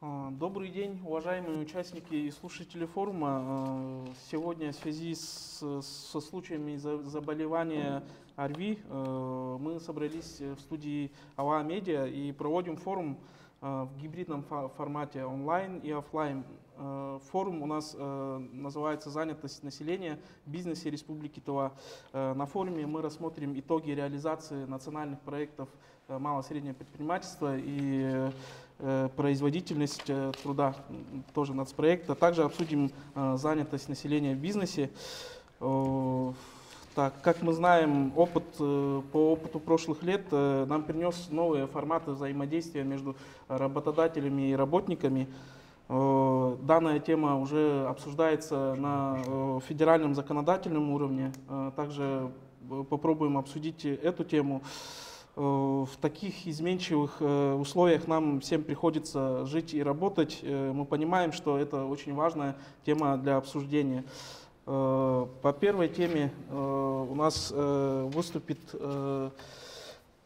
Добрый день, уважаемые участники и слушатели форума. Сегодня в связи со случаями заболевания ОРВИ мы собрались в студии АВА Медиа и проводим форум в гибридном формате онлайн и офлайн. Форум у нас называется «Занятость населения в бизнесе Республики Тыва». На форуме мы рассмотрим итоги реализации национальных проектов малого и среднего предпринимательства и производительность труда, тоже нацпроекта. Также обсудим занятость населения в бизнесе. Так, как мы знаем, по опыту прошлых лет нам принес новые форматы взаимодействия между работодателями и работниками. Данная тема уже обсуждается на федеральном законодательном уровне. Также попробуем обсудить эту тему. В таких изменчивых условиях нам всем приходится жить и работать. Мы понимаем, что это очень важная тема для обсуждения. По первой теме у нас выступит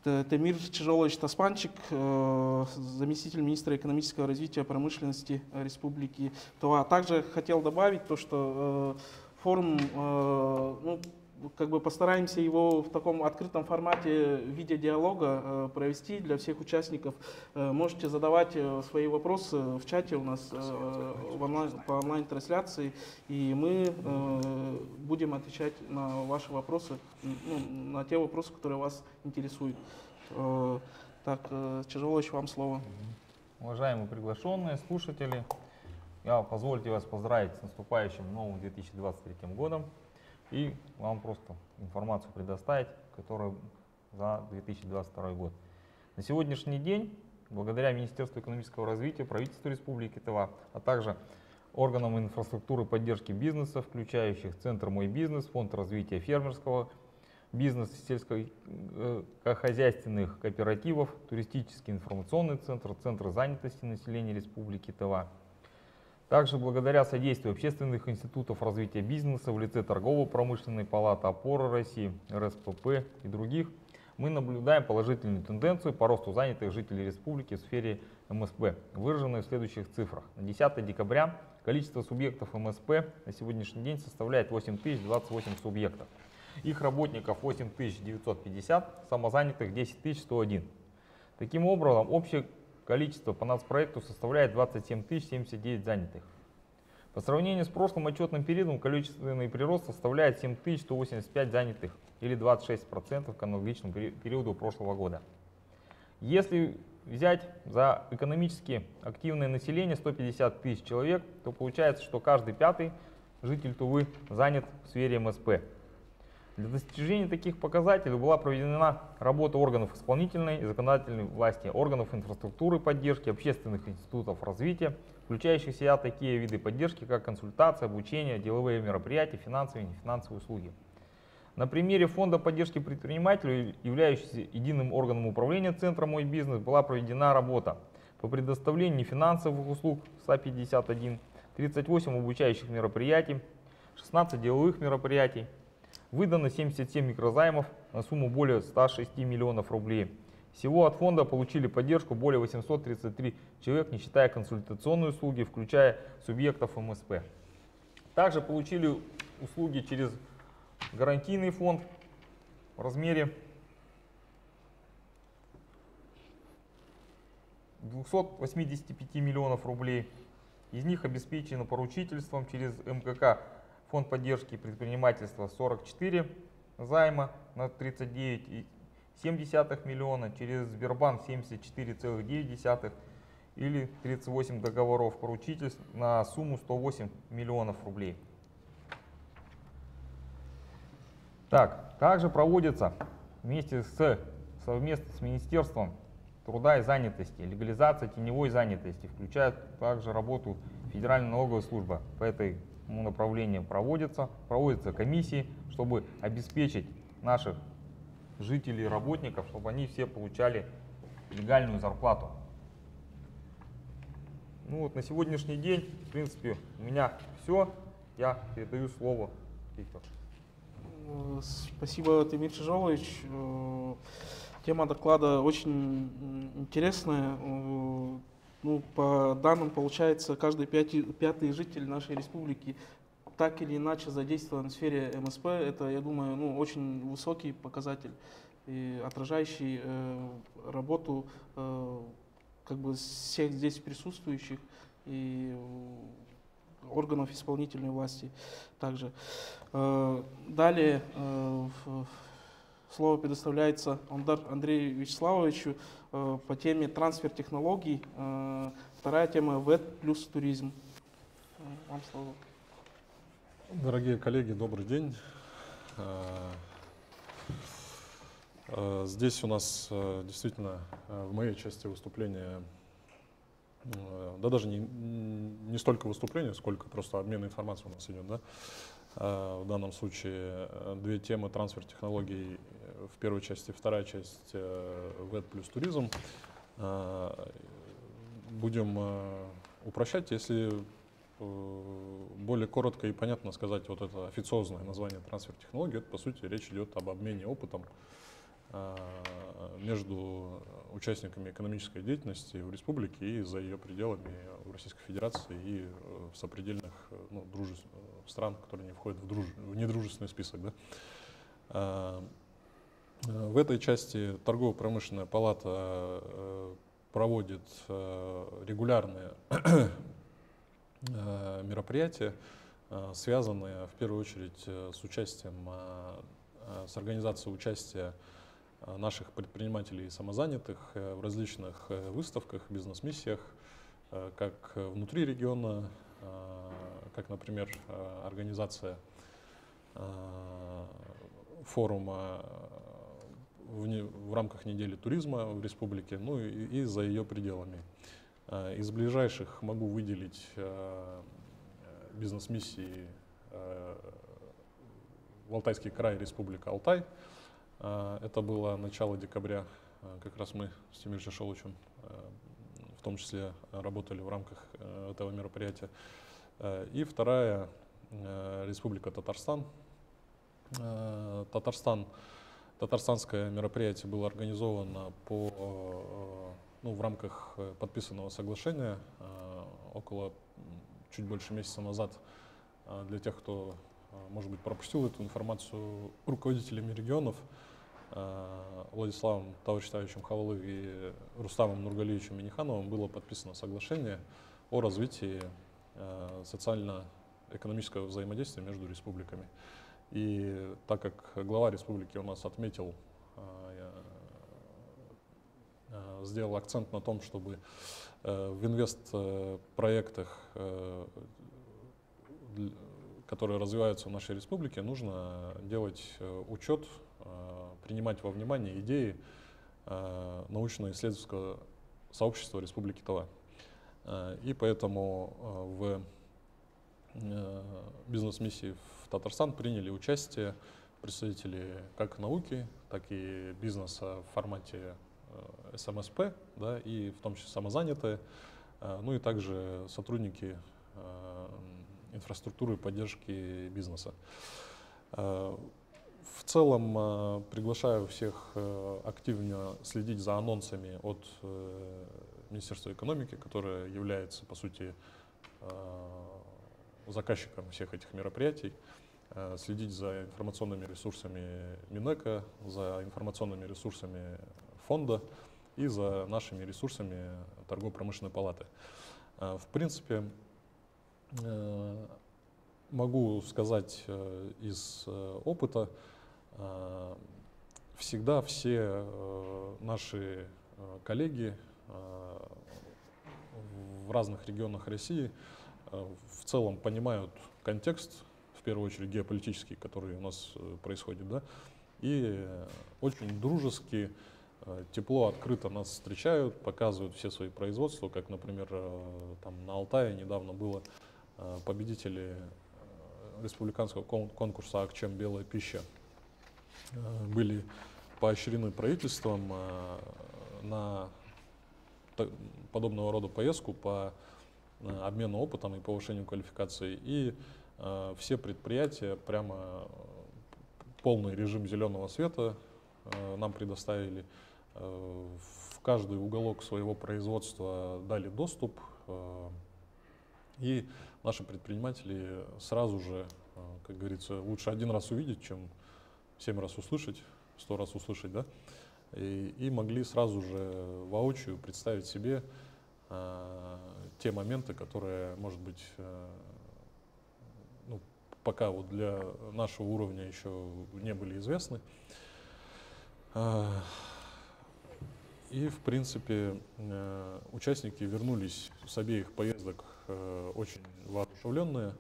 Темир Чижолович Таспанчик, заместитель министра экономического развития и промышленности Республики Тыва. Также хотел добавить то, что форум, постараемся его в таком открытом формате в виде диалога провести для всех участников. Можете задавать свои вопросы в чате у нас по онлайн-трансляции, и мы будем отвечать на ваши вопросы, на те вопросы, которые вас интересуют. Так, Чижолович, вам слово. Уважаемые приглашенные, слушатели, позвольте вас поздравить с наступающим новым 2023 годом. И вам просто информацию предоставить, которая за 2022 год. На сегодняшний день, благодаря Министерству экономического развития, правительству Республики Тыва, а также органам инфраструктуры поддержки бизнеса, включающих Центр «Мой бизнес», Фонд развития фермерского бизнеса, сельскохозяйственных кооперативов, туристический информационный центр, Центр занятости населения Республики Тыва. Также благодаря содействию общественных институтов развития бизнеса в лице Торгово-промышленной палаты, Опоры России, РСПП и других, мы наблюдаем положительную тенденцию по росту занятых жителей республики в сфере МСП, выраженную в следующих цифрах. На 10 декабря количество субъектов МСП на сегодняшний день составляет 8028 субъектов. Их работников 8950, самозанятых 10101. Таким образом, общее количество по нацпроекту составляет 27 079 занятых. По сравнению с прошлым отчетным периодом количественный прирост составляет 7185 занятых или 26% к аналогичному периоду прошлого года. Если взять за экономически активное население 150 тысяч человек, то получается, что каждый пятый житель Тувы занят в сфере МСП. Для достижения таких показателей была проведена работа органов исполнительной и законодательной власти, органов инфраструктуры поддержки, общественных институтов развития, включающих в себя такие виды поддержки, как консультация, обучение, деловые мероприятия, финансовые и нефинансовые услуги. На примере Фонда поддержки предпринимателей, являющегося единым органом управления Центра «Мой бизнес», была проведена работа по предоставлению нефинансовых услуг 151, 38 обучающих мероприятий, 16 деловых мероприятий. Выдано 77 микрозаймов на сумму более 106 миллионов рублей. Всего от фонда получили поддержку более 833 человек, не считая консультационные услуги, включая субъектов МСП. Также получили услуги через гарантийный фонд в размере 285 миллионов рублей. Из них обеспечено поручительством через МКК Фонд поддержки предпринимательства 44 займа на 39,7 миллиона, через Сбербанк 74,9 или 38 договоров поручительств на сумму 108 миллионов рублей. Также проводится совместно с Министерством труда и занятости легализация теневой занятости, включая также работу Федеральной налоговой службы по этому направлению проводятся комиссии, чтобы обеспечить наших жителей и работников, чтобы они все получали легальную зарплату. На сегодняшний день, в принципе, у меня все. Я передаю слово Виктору. Спасибо, Темир Чижолович. Тема доклада очень интересная. Ну, по данным, получается, каждый пятый житель нашей республики так или иначе задействован в сфере МСП. Это, я думаю, ну, очень высокий показатель, и отражающий работу как бы всех здесь присутствующих и органов исполнительной власти также. Далее слово предоставляется Андрею Вячеславовичу по теме трансфер технологий. Вторая тема ВЭД плюс туризм. Вам слово. Дорогие коллеги, добрый день. Здесь у нас действительно в моей части выступления, да даже не столько выступления, сколько просто обмен информацией у нас идет, да? В данном случае две темы: трансфер технологий в первой части, вторая часть ВЭД плюс туризм. Будем упрощать, если более коротко и понятно сказать вот это официозное название трансфер технологий. Это, по сути, речь идет об обмене опытом между участниками экономической деятельности в республике и за ее пределами в Российской Федерации и в сопредельных стран, которые не входят в недружественный список. Да? В этой части торгово-промышленная палата проводит регулярные мероприятия, связанные в первую очередь с участием, с организацией участия наших предпринимателей и самозанятых в различных выставках, бизнес-миссиях, как внутри региона, как, например, организация форума в рамках недели туризма в республике, ну и за ее пределами. Из ближайших могу выделить бизнес-миссии в Алтайский край, Республика Алтай. Это было начало декабря, как раз мы с Тимиром Шашоловичем в том числе работали в рамках этого мероприятия. И вторая Республика Татарстан. Татарстанское мероприятие было организовано в рамках подписанного соглашения чуть больше месяца назад. Для тех, кто, может быть, пропустил эту информацию, руководителями регионов Владиславом Тавричтаевичем Хавалы и Рустамом Нургалиевичем Минихановым было подписано соглашение о развитии социально-экономического взаимодействия между республиками. И так как глава республики у нас отметил, сделал акцент на том, чтобы в инвест-проектах, которые развиваются в нашей республике, нужно делать учет, принимать во внимание идеи научно-исследовательского сообщества Республики Тыва. И поэтому в бизнес-миссии в Татарстан приняли участие представители как науки, так и бизнеса в формате СМСП, да, и в том числе самозанятые, ну и также сотрудники инфраструктуры поддержки бизнеса. В целом приглашаю всех активно следить за анонсами от Министерства экономики, которое является, по сути, заказчиком всех этих мероприятий, следить за информационными ресурсами Минэка, за информационными ресурсами фонда и за нашими ресурсами торгово-промышленной палаты. В принципе, могу сказать из опыта, всегда все наши коллеги в разных регионах России в целом понимают контекст, в первую очередь геополитический, который у нас происходит, да, и очень дружески, тепло, открыто нас встречают, показывают все свои производства, как, например, там на Алтае недавно было победители республиканского конкурса «Акчем белая пища», были поощрены правительством на подобного рода поездку по обмену опытом и повышению квалификации. И все предприятия прямо полный режим зеленого света нам предоставили в каждый уголок своего производства дали доступ, и наши предприниматели сразу же, как говорится, лучше один раз увидеть, чем 7 раз услышать, 100 раз услышать, да, и могли сразу же воочию представить себе те моменты, которые, может быть, ну, пока вот для нашего уровня еще не были известны. И, в принципе, участники вернулись с обеих поездок очень воодушевленные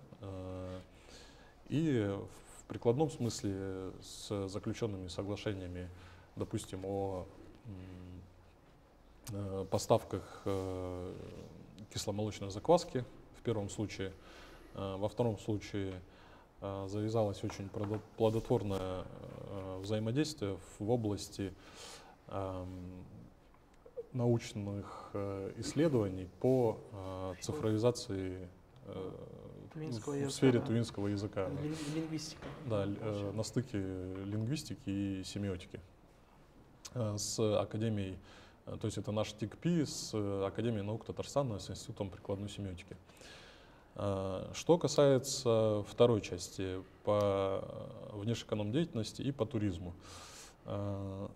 и в прикладном смысле с заключенными соглашениями, допустим, о поставках кисломолочной закваски в первом случае. Во втором случае завязалось очень плодотворное взаимодействие в области научных исследований по цифровизации в сфере тувинского языка. Лингвистика. Да, на стыке лингвистики и семиотики. С Академией, то есть это наш ТИКПИ с Академией наук Татарстана, с Институтом прикладной семиотики. Что касается второй части, по внешэкономдеятельности и по туризму.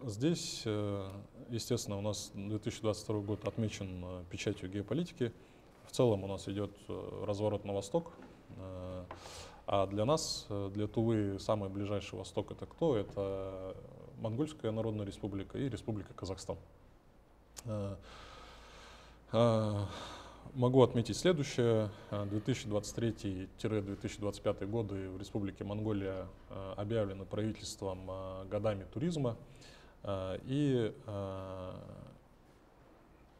Здесь, естественно, у нас 2022 год отмечен печатью геополитики. В целом у нас идет разворот на восток. А для нас, для Тувы, самый ближайший восток — это кто? Это Монгольская Народная Республика и Республика Казахстан. Могу отметить следующее. 2023-2025 годы в Республике Монголия объявлены правительством годами туризма. И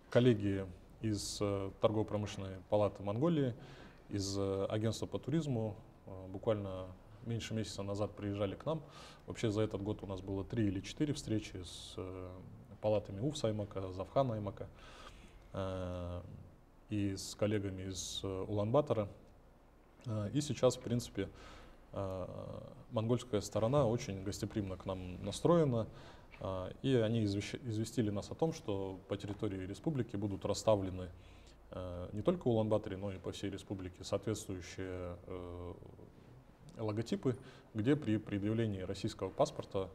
коллеги из Торгово-промышленной палаты Монголии, из агентства по туризму буквально меньше месяца назад приезжали к нам. Вообще за этот год у нас было 3 или 4 встречи с палатами УФС Аймака, Завхан Аймака и с коллегами из Улан-Батора. И сейчас, в принципе, монгольская сторона очень гостеприимно к нам настроена, и они известили нас о том, что по территории республики будут расставлены не только в Улан-Баторе, но и по всей республике соответствующие логотипы, где при предъявлении российского паспорта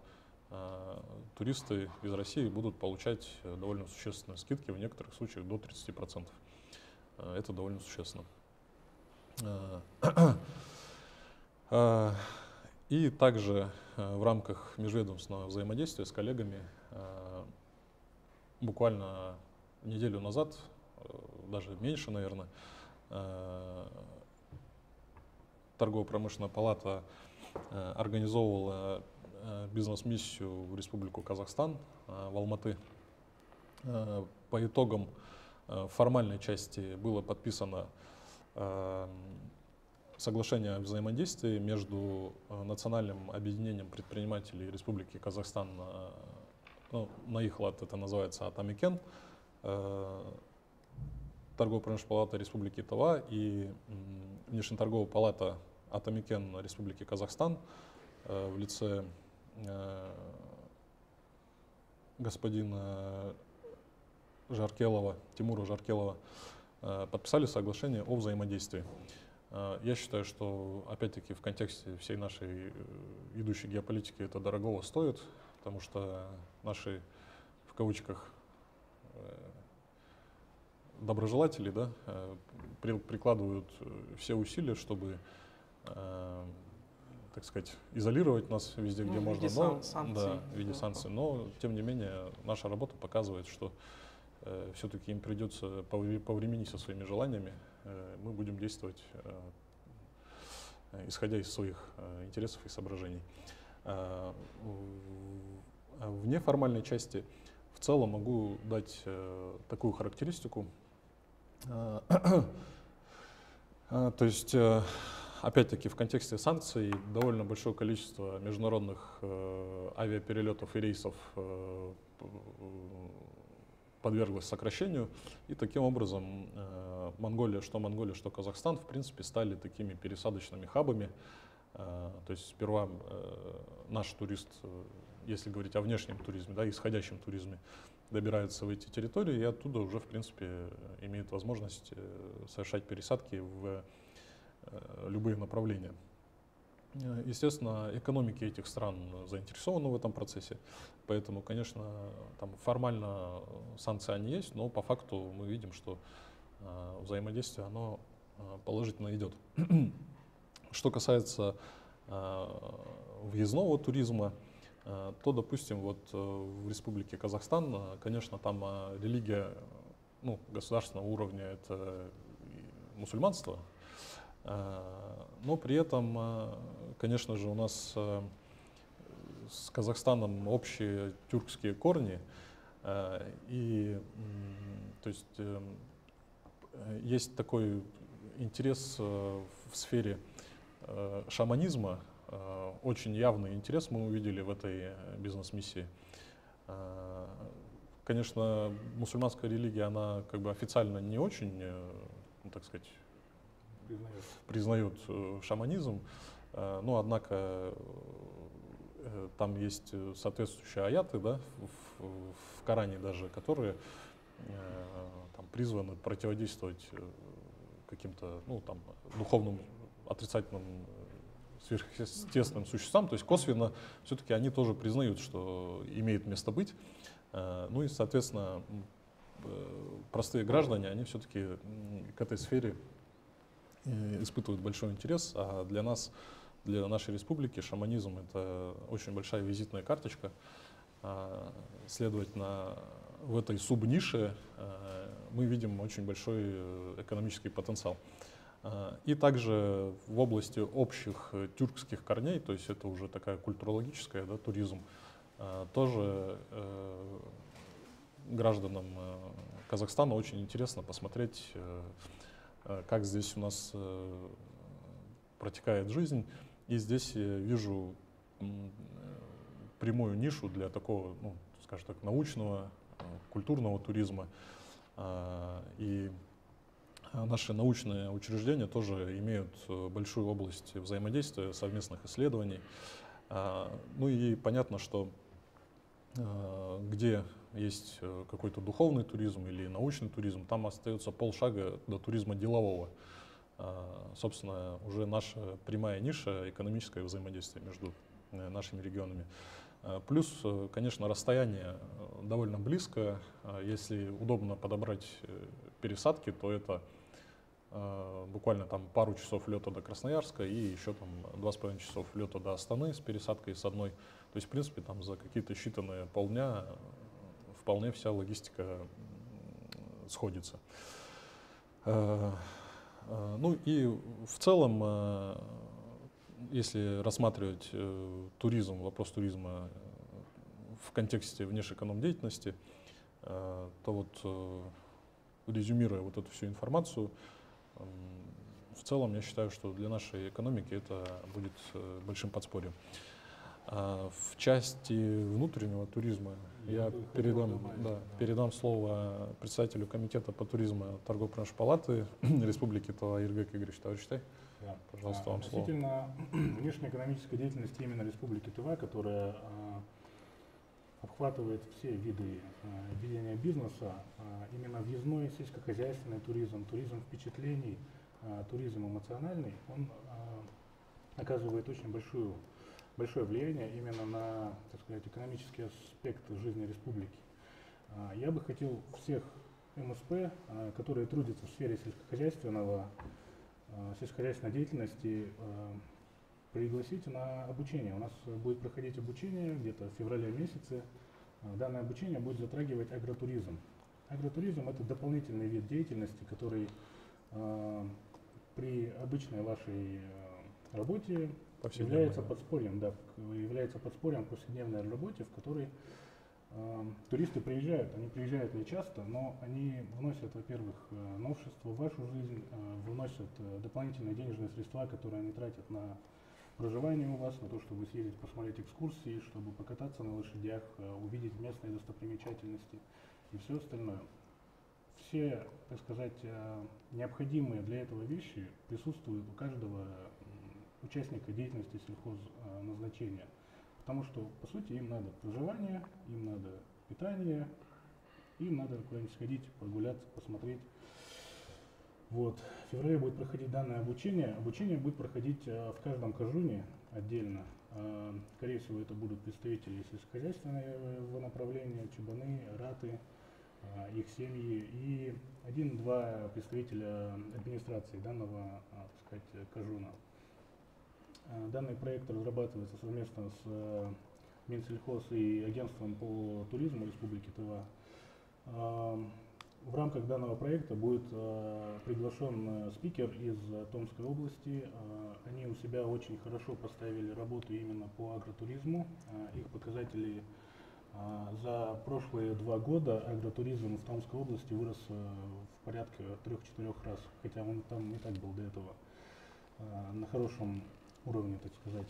туристы из России будут получать довольно существенные скидки, в некоторых случаях до 30%. Это довольно существенно. И также в рамках межведомственного взаимодействия с коллегами буквально неделю назад, даже меньше, наверное, Торгово-промышленная палата организовывала бизнес-миссию в Республику Казахстан, в Алматы. По итогам формальной части было подписано соглашение о взаимодействии между Национальным объединением предпринимателей Республики Казахстан, ну, на их лад это называется Атамекен, Торгово-промышленная палата Республики Тыва и Внешнеторговая палата Атамекен Республики Казахстан в лице господина Жаркелова, Тимура Жаркелова, подписали соглашение о взаимодействии. Я считаю, что, опять-таки, в контексте всей нашей идущей геополитики это дорогого стоит, потому что наши, в кавычках, доброжелатели, да, прикладывают все усилия, чтобы, так сказать, изолировать нас везде, где можно, санкций. в виде санкций. Но, тем не менее, наша работа показывает, что все-таки им придется повременить со своими желаниями. Мы будем действовать, исходя из своих интересов и соображений. В неформальной части в целом могу дать такую характеристику. То есть, опять-таки, в контексте санкций довольно большое количество международных авиаперелетов и рейсов подверглась сокращению, и таким образом Монголия, что Казахстан, в принципе, стали такими пересадочными хабами. То есть сперва наш турист, если говорить о внешнем туризме, да, исходящем туризме, добираются в эти территории и оттуда уже, в принципе, имеют возможность совершать пересадки в любые направления. Естественно, экономики этих стран заинтересованы в этом процессе, поэтому, конечно, там формально санкции они есть, но по факту мы видим, что взаимодействие оно положительно идет. Что касается въездного туризма, то, допустим, вот в Республике Казахстан, конечно, там религия государственного уровня — это мусульманство, но при этом, конечно же, у нас с Казахстаном общие тюркские корни, и то есть есть такой интерес в сфере шаманизма, очень явный интерес мы увидели в этой бизнес-миссии. Конечно, мусульманская религия, она как бы официально не очень, так сказать, признает шаманизм, но однако там есть соответствующие аяты, да, в Коране даже, которые там призваны противодействовать каким-то духовным отрицательным сверхъестественным существам, то есть косвенно все-таки они тоже признают, что имеет место быть. Ну и, соответственно, простые граждане, они все-таки к этой сфере испытывают большой интерес, а для нас, для нашей республики, шаманизм — это очень большая визитная карточка. Следовательно, в этой субнише мы видим очень большой экономический потенциал. И также в области общих тюркских корней, то есть это уже такая культурологическая, да, туризм, тоже гражданам Казахстана очень интересно посмотреть, как здесь у нас протекает жизнь. И здесь я вижу прямую нишу для такого, скажем так, научного, культурного туризма. И наши научные учреждения тоже имеют большую область взаимодействия, совместных исследований. Ну и понятно, что где есть какой-то духовный туризм или научный туризм, там остается полшага до туризма делового. Собственно, уже наша прямая ниша — экономическое взаимодействие между нашими регионами. Плюс, конечно, расстояние довольно близко. Если удобно подобрать пересадки, то это буквально там пару часов лета до Красноярска и еще там 2,5 часов лета до Астаны с пересадкой с одной. То есть, в принципе, там за какие-то считанные полдня вполне вся логистика сходится. Ну и в целом, если рассматривать туризм, вопрос туризма в контексте внешэкономдеятельности, то вот, резюмируя вот эту всю информацию, в целом я считаю, что для нашей экономики это будет большим подспорьем. В части внутреннего туризма я передам слово председателю комитета по туризму торгово-промышленной палаты Республики Тыва Иргак Игоревич Тавричтай. Да. Пожалуйста, вам слово. Относительно внешнеэкономической деятельности именно Республики Тыва, которая обхватывает все виды ведения бизнеса, именно въездной сельскохозяйственный туризм, туризм впечатлений, туризм эмоциональный, он оказывает очень большое влияние именно на, так сказать, экономический аспект жизни республики. Я бы хотел всех МСП, которые трудятся в сфере сельскохозяйственной деятельности, пригласить на обучение. У нас будет проходить обучение где-то в феврале месяце. Данное обучение будет затрагивать агротуризм. Агротуризм — это дополнительный вид деятельности, который при обычной вашей работе является подспорьем, является подспорьем в повседневной работе, в которой туристы приезжают. Они приезжают не часто, но они вносят, во-первых, новшества в вашу жизнь, вносят дополнительные денежные средства, которые они тратят на проживание у вас, на то, чтобы съездить, посмотреть экскурсии, чтобы покататься на лошадях, увидеть местные достопримечательности и все остальное. Все, так сказать, необходимые для этого вещи присутствуют у каждого участника деятельности сельхозназначения. Потому что, по сути, им надо проживание, им надо питание, Им надо куда-нибудь сходить, прогуляться, посмотреть. Вот. В феврале будет проходить данное обучение. Обучение будет проходить в каждом кажуне отдельно. Скорее всего, это будут представители сельскохозяйственного направления, чабаны, раты, их семьи и 1-2 представителя администрации данного, так сказать, кажуна. Данный проект разрабатывается совместно с Минсельхоз и Агентством по туризму Республики Тыва. В рамках данного проекта будет приглашен спикер из Томской области. Они у себя очень хорошо поставили работу именно по агротуризму. Их показатели за прошлые 2 года агротуризм в Томской области вырос в порядке 3-4 раз, хотя он там не так был до этого, на хорошем уровне, так сказать.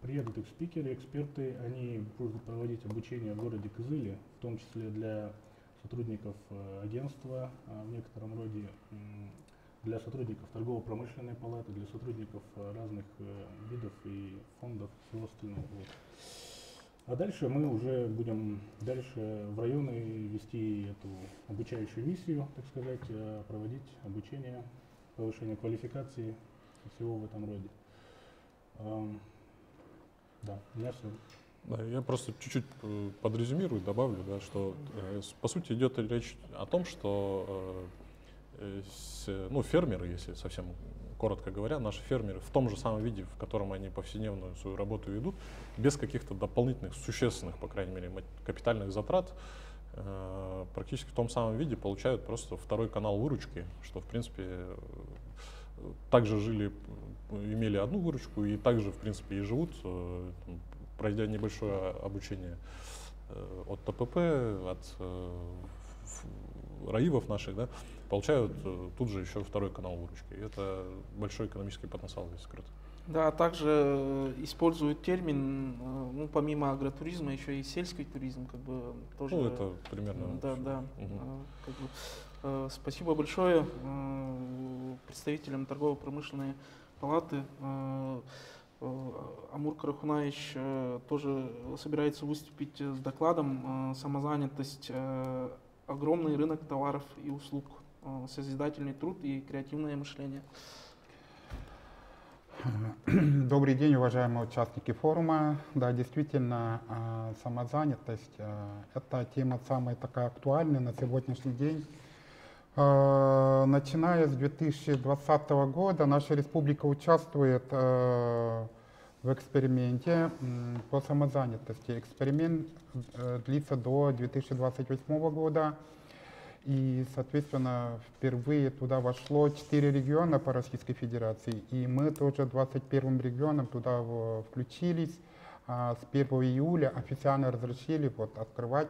Приедут их спикеры, эксперты, они будут проводить обучение в городе Кызыле, в том числе для сотрудников агентства в некотором роде, для сотрудников торгово-промышленной палаты, для сотрудников разных видов и фондов, всего остального. Вот. А дальше мы уже будем дальше в районы вести эту обучающую миссию, так сказать, проводить обучение, повышение квалификации и всего в этом роде. Да, у меня все. Да, я просто чуть-чуть подрезюмирую, добавлю, да, что по сути идет речь о том, что фермеры, если совсем коротко говоря, наши фермеры в том же самом виде, в котором они повседневную свою работу ведут, без каких-то дополнительных, существенных, по крайней мере, капитальных затрат, практически в том самом виде получают просто второй канал выручки, что в принципе также жили, имели одну выручку и также в принципе и живут, пройдя небольшое обучение от ТПП, от РАИВов наших, да, получают тут же еще второй канал выручки. И это большой экономический потенциал здесь скрыт. Да, также используют термин, ну, помимо агротуризма, еще и сельский туризм, как бы тоже. Ну, это примерно. Да, да. Угу. Как бы, спасибо большое представителям торгово-промышленной палаты. Амур Карахунаевич тоже собирается выступить с докладом «Самозанятость. Огромный рынок товаров и услуг. Созидательный труд и креативное мышление». Добрый день, уважаемые участники форума. Да, действительно, самозанятость – это тема самая такая актуальная на сегодняшний день. Начиная с 2020 года наша республика участвует в эксперименте по самозанятости. Эксперимент длится до 2028 года. И, соответственно, впервые туда вошло 4 региона по Российской Федерации. И мы тоже 21 регионом туда включились. С 1 июля официально разрешили открывать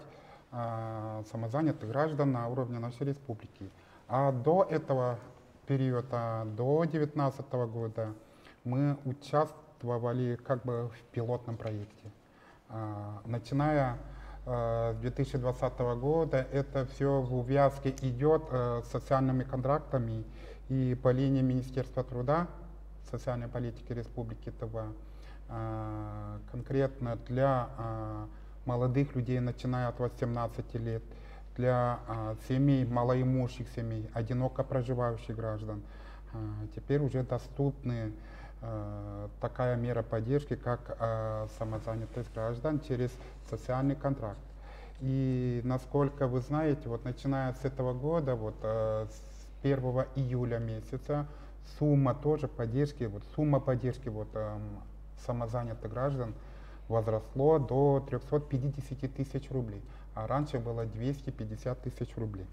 самозанятых граждан на уровне нашей республики. А до этого периода, до 2019 года, мы участвовали как бы в пилотном проекте. Начиная с 2020 года это все в увязке идет с социальными контрактами и по линии Министерства труда, социальной политики Республики Тыва, конкретно для молодых людей, начиная от 18 лет, для семей, малоимущих семей, одиноко проживающих граждан, теперь уже доступны такая мера поддержки, как самозанятость граждан через социальный контракт. И насколько вы знаете, начиная с этого года, с 1 июля месяца, сумма тоже поддержки, сумма поддержки самозанятых граждан возросло до 350 тысяч рублей, а раньше было 250 тысяч рублей.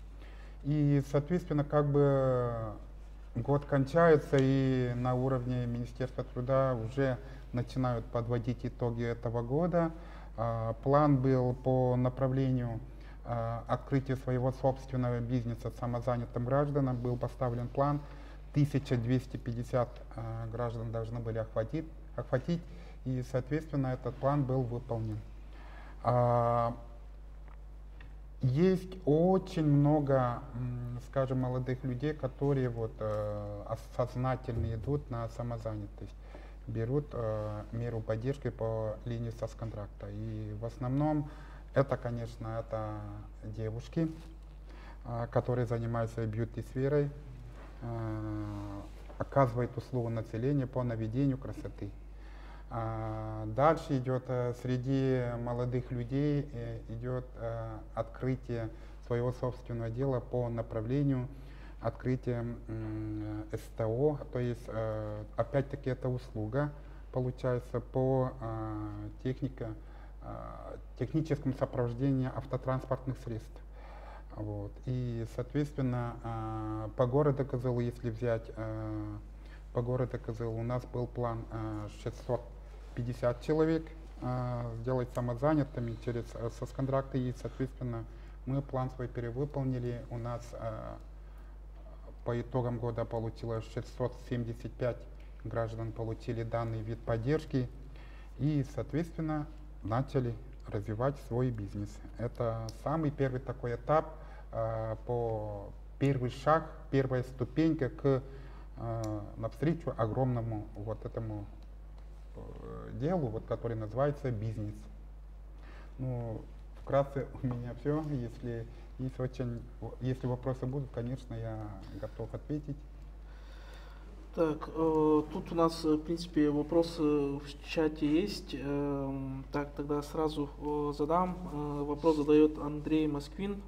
И, соответственно, как бы год кончается, и на уровне Министерства труда уже начинают подводить итоги этого года. План был по направлению открытия своего собственного бизнеса самозанятым гражданам. Был поставлен план, 1250 граждан должны были охватить, и, соответственно, этот план был выполнен. Есть очень много, скажем, молодых людей, которые сознательно идут на самозанятость, берут меру поддержки по линии соцконтракта. И в основном Это, конечно, это девушки, которые занимаются бьюти-сферой, оказывают услугу населению по наведению красоты. Дальше идет среди молодых людей идет открытие своего собственного дела по направлению открытия СТО, то есть опять-таки это услуга получается по техническому сопровождению автотранспортных средств. Вот. И, соответственно, по городу Кызыл, если взять по городу Кызыл, у нас был план 650 человек сделать самозанятыми через соцконтракты, и, соответственно, мы план свой перевыполнили. У нас по итогам года получилось 675 граждан получили данный вид поддержки и, соответственно, начали развивать свой бизнес. Это самый первый такой этап, первый шаг, первая ступенька к навстречу огромному вот этому делу, вот, который называется бизнес. Ну, вкратце у меня все. Если вопросы будут, конечно, я готов ответить. Так, тут у нас, в принципе, вопросы в чате есть. Так, тогда сразу задам. Вопрос задает Андрей Москвин.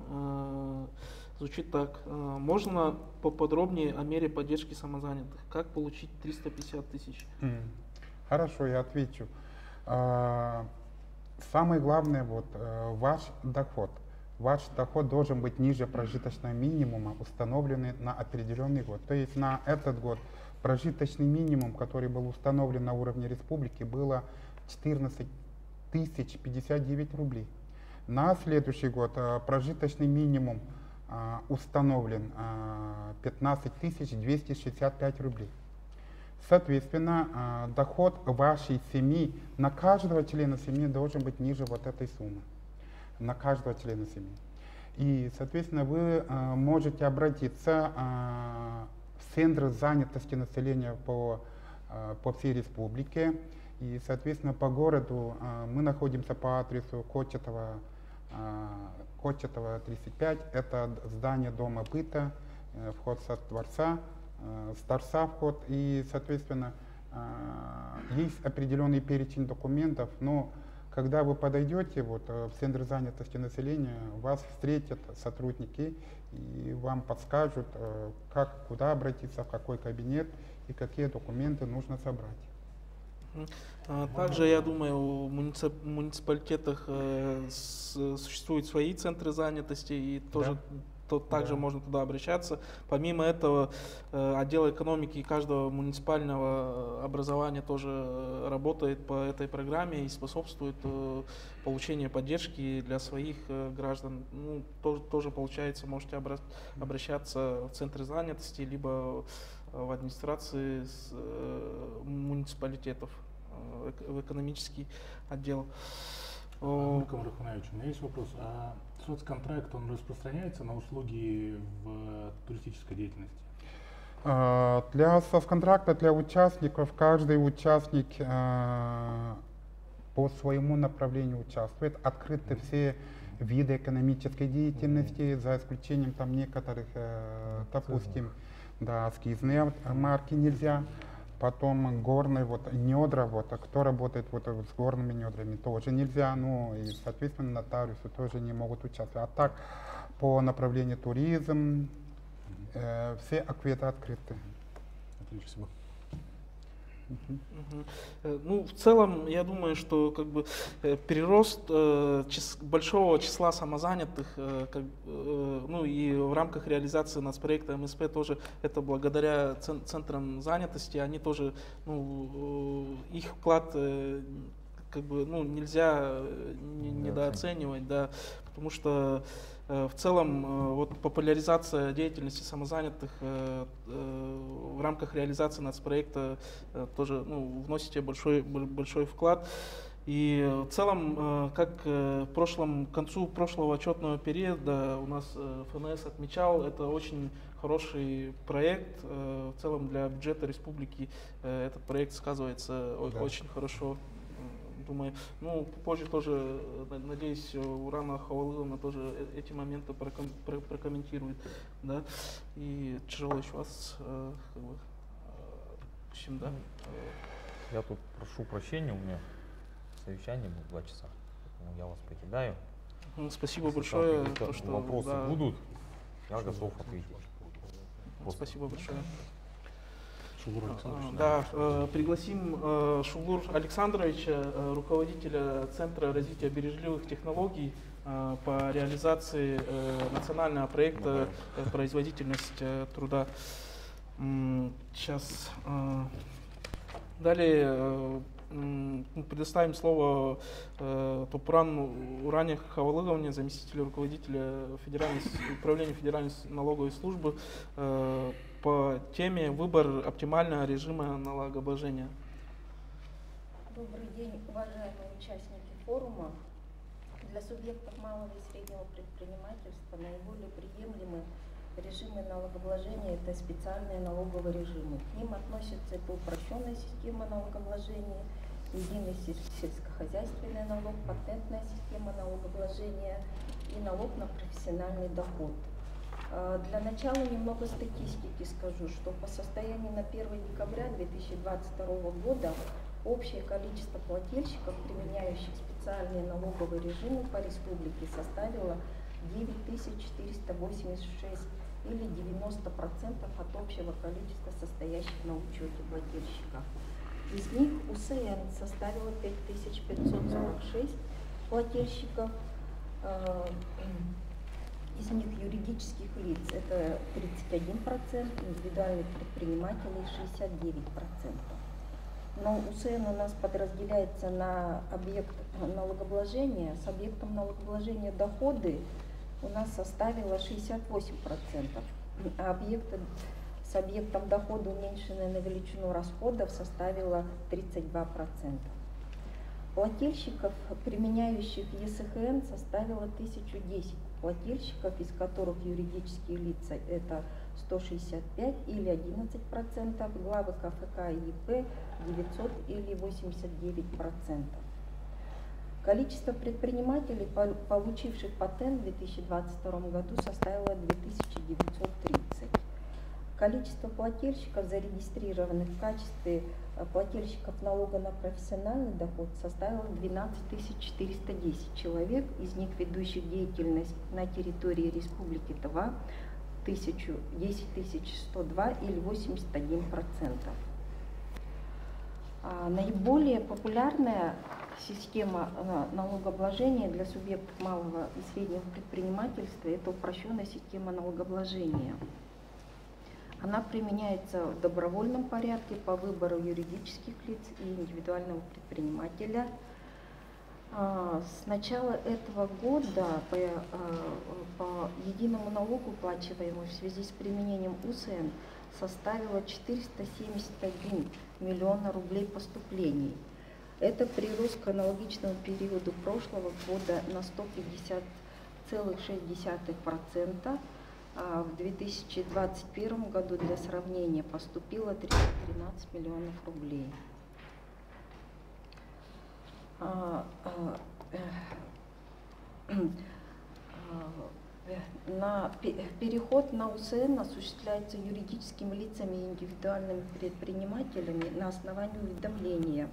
Звучит так. Можно поподробнее о мере поддержки самозанятых? Как получить 350 тысяч? Хорошо, я отвечу. Самое главное, вот, ваш доход. Ваш доход должен быть ниже прожиточного минимума, установленный на определенный год. То есть на этот год прожиточный минимум, который был установлен на уровне республики, было 14 тысяч 59 рублей. На следующий год прожиточный минимум установлен 15 тысяч 265 рублей. Соответственно, доход вашей семьи на каждого члена семьи должен быть ниже вот этой суммы. На каждого члена семьи. И, соответственно, вы можете обратиться в центры занятости населения по всей республике. И, соответственно, по городу мы находимся по адресу Кочетова 35. Это здание Дома быта, вход со дворца, с торца вход. И, соответственно, есть определенный перечень документов, но когда вы подойдете вот, в центр занятости населения, вас встретят сотрудники и вам подскажут, куда обратиться, в какой кабинет и какие документы нужно собрать. Также, я думаю, в муниципалитетах существуют свои центры занятости, и тоже также можно туда обращаться. Помимо этого, отдел экономики каждого муниципального образования тоже работает по этой программе и способствует получению поддержки для своих граждан. Ну, тоже получается, можете обращаться в центры занятости, либо в администрации муниципалитетов, в экономический отдел. Микаил Рахманович, у меня есть вопрос. А соцконтракт, он распространяется на услуги в туристической деятельности? Для соцконтракта, для участников, каждый участник по своему направлению участвует. Открыты все виды экономической деятельности, за исключением там некоторых, допустим, скизные марки нельзя. Потом горные недра, кто работает с горными недрами, тоже нельзя, ну и, соответственно, нотариусы тоже не могут участвовать. А так, по направлению туризм, все акведы открыты. Отлично. Ну, в целом, я думаю, что прирост большого числа самозанятых, ну и в рамках реализации нацпроекта МСП тоже это благодаря центрам занятости, они тоже, ну, их вклад нельзя недооценивать, да, потому что в целом популяризация деятельности самозанятых в рамках реализации нацпроекта тоже вносите большой вклад. И в целом, как к концу прошлого отчетного периода у нас ФНС отмечал, это очень хороший проект. В целом для бюджета республики этот проект сказывается очень хорошо. думаю. Ну, позже тоже, надеюсь, Урана Хавалыговна тоже эти моменты прокомментирует. Да? И Чжалыч вас, как бы, в общем, да. Я тут прошу прощения, у меня совещание будет 2 часа, поэтому я вас покидаю. Спасибо Если большое. какие-то что, вопросы да, будут, я готов ответить. Спасибо большое. Шулур Александрович. Да, пригласим Шулур Александровича, руководителя Центра развития бережливых технологий по реализации национального проекта «Производительность труда». Сейчас. Далее предоставим слово Уране Хавалыговне, заместителю руководителя управления Федеральной налоговой службы, по теме «Выбор оптимального режима налогообложения». Добрый день, уважаемые участники форума. Для субъектов малого и среднего предпринимательства наиболее приемлемы режимы налогообложения – это специальные налоговые режимы. К ним относятся это упрощенная система налогообложения, единый сельскохозяйственный налог, патентная система налогообложения и налог на профессиональный доход. Для начала немного статистики скажу, что по состоянию на 1 декабря 2022 года общее количество плательщиков, применяющих специальные налоговые режимы по республике, составило 9486 или 90% от общего количества состоящих на учете плательщиков. Из них УСН составило 5546 плательщиков, из них юридических лиц это 31%, индивидуальных предпринимателей 69%. Но УСН у нас подразделяется на объект налогообложения. С объектом налогообложения доходы у нас составило 68%, а с объектом дохода, уменьшенное на величину расходов, составило 32%. Плательщиков, применяющих ЕСХН, составило 1010 плательщиков, из которых юридические лица это 165 или 11%, главы КФК и ИП 900 или 89%. Количество предпринимателей, получивших патент в 2022 году, составило 2930. Количество плательщиков, зарегистрированных в качестве плательщиков налога на профессиональный доход, составило 12 410 человек, из них ведущих деятельность на территории Республики Тыва 10 102 или 81%. Наиболее популярная система налогообложения для субъектов малого и среднего предпринимательства – это упрощенная система налогообложения. Она применяется в добровольном порядке по выбору юридических лиц и индивидуального предпринимателя. С начала этого года по единому налогу, уплачиваемому в связи с применением УСН, составило 471 миллиона рублей поступлений. Это прирост к аналогичному периоду прошлого года на 150,6%. В 2021 году, для сравнения, поступило 313 миллионов рублей. Переход на УСН осуществляется юридическими лицами и индивидуальными предпринимателями на основании уведомления,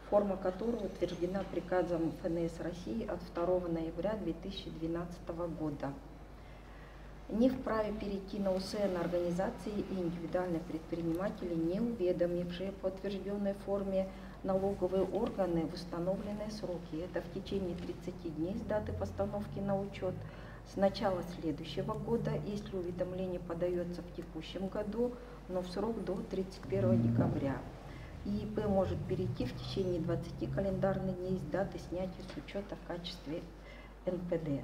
форма которого утверждена приказом ФНС России от 2 ноября 2012 года. Не вправе перейти на УСН организации и индивидуальные предприниматели, не уведомившие по утвержденной форме налоговые органы в установленные сроки. Это в течение 30 дней с даты постановки на учет, с начала следующего года, если уведомление подается в текущем году, но в срок до 31 декабря. И ИП может перейти в течение 20 календарных дней с даты снятия с учета в качестве НПД.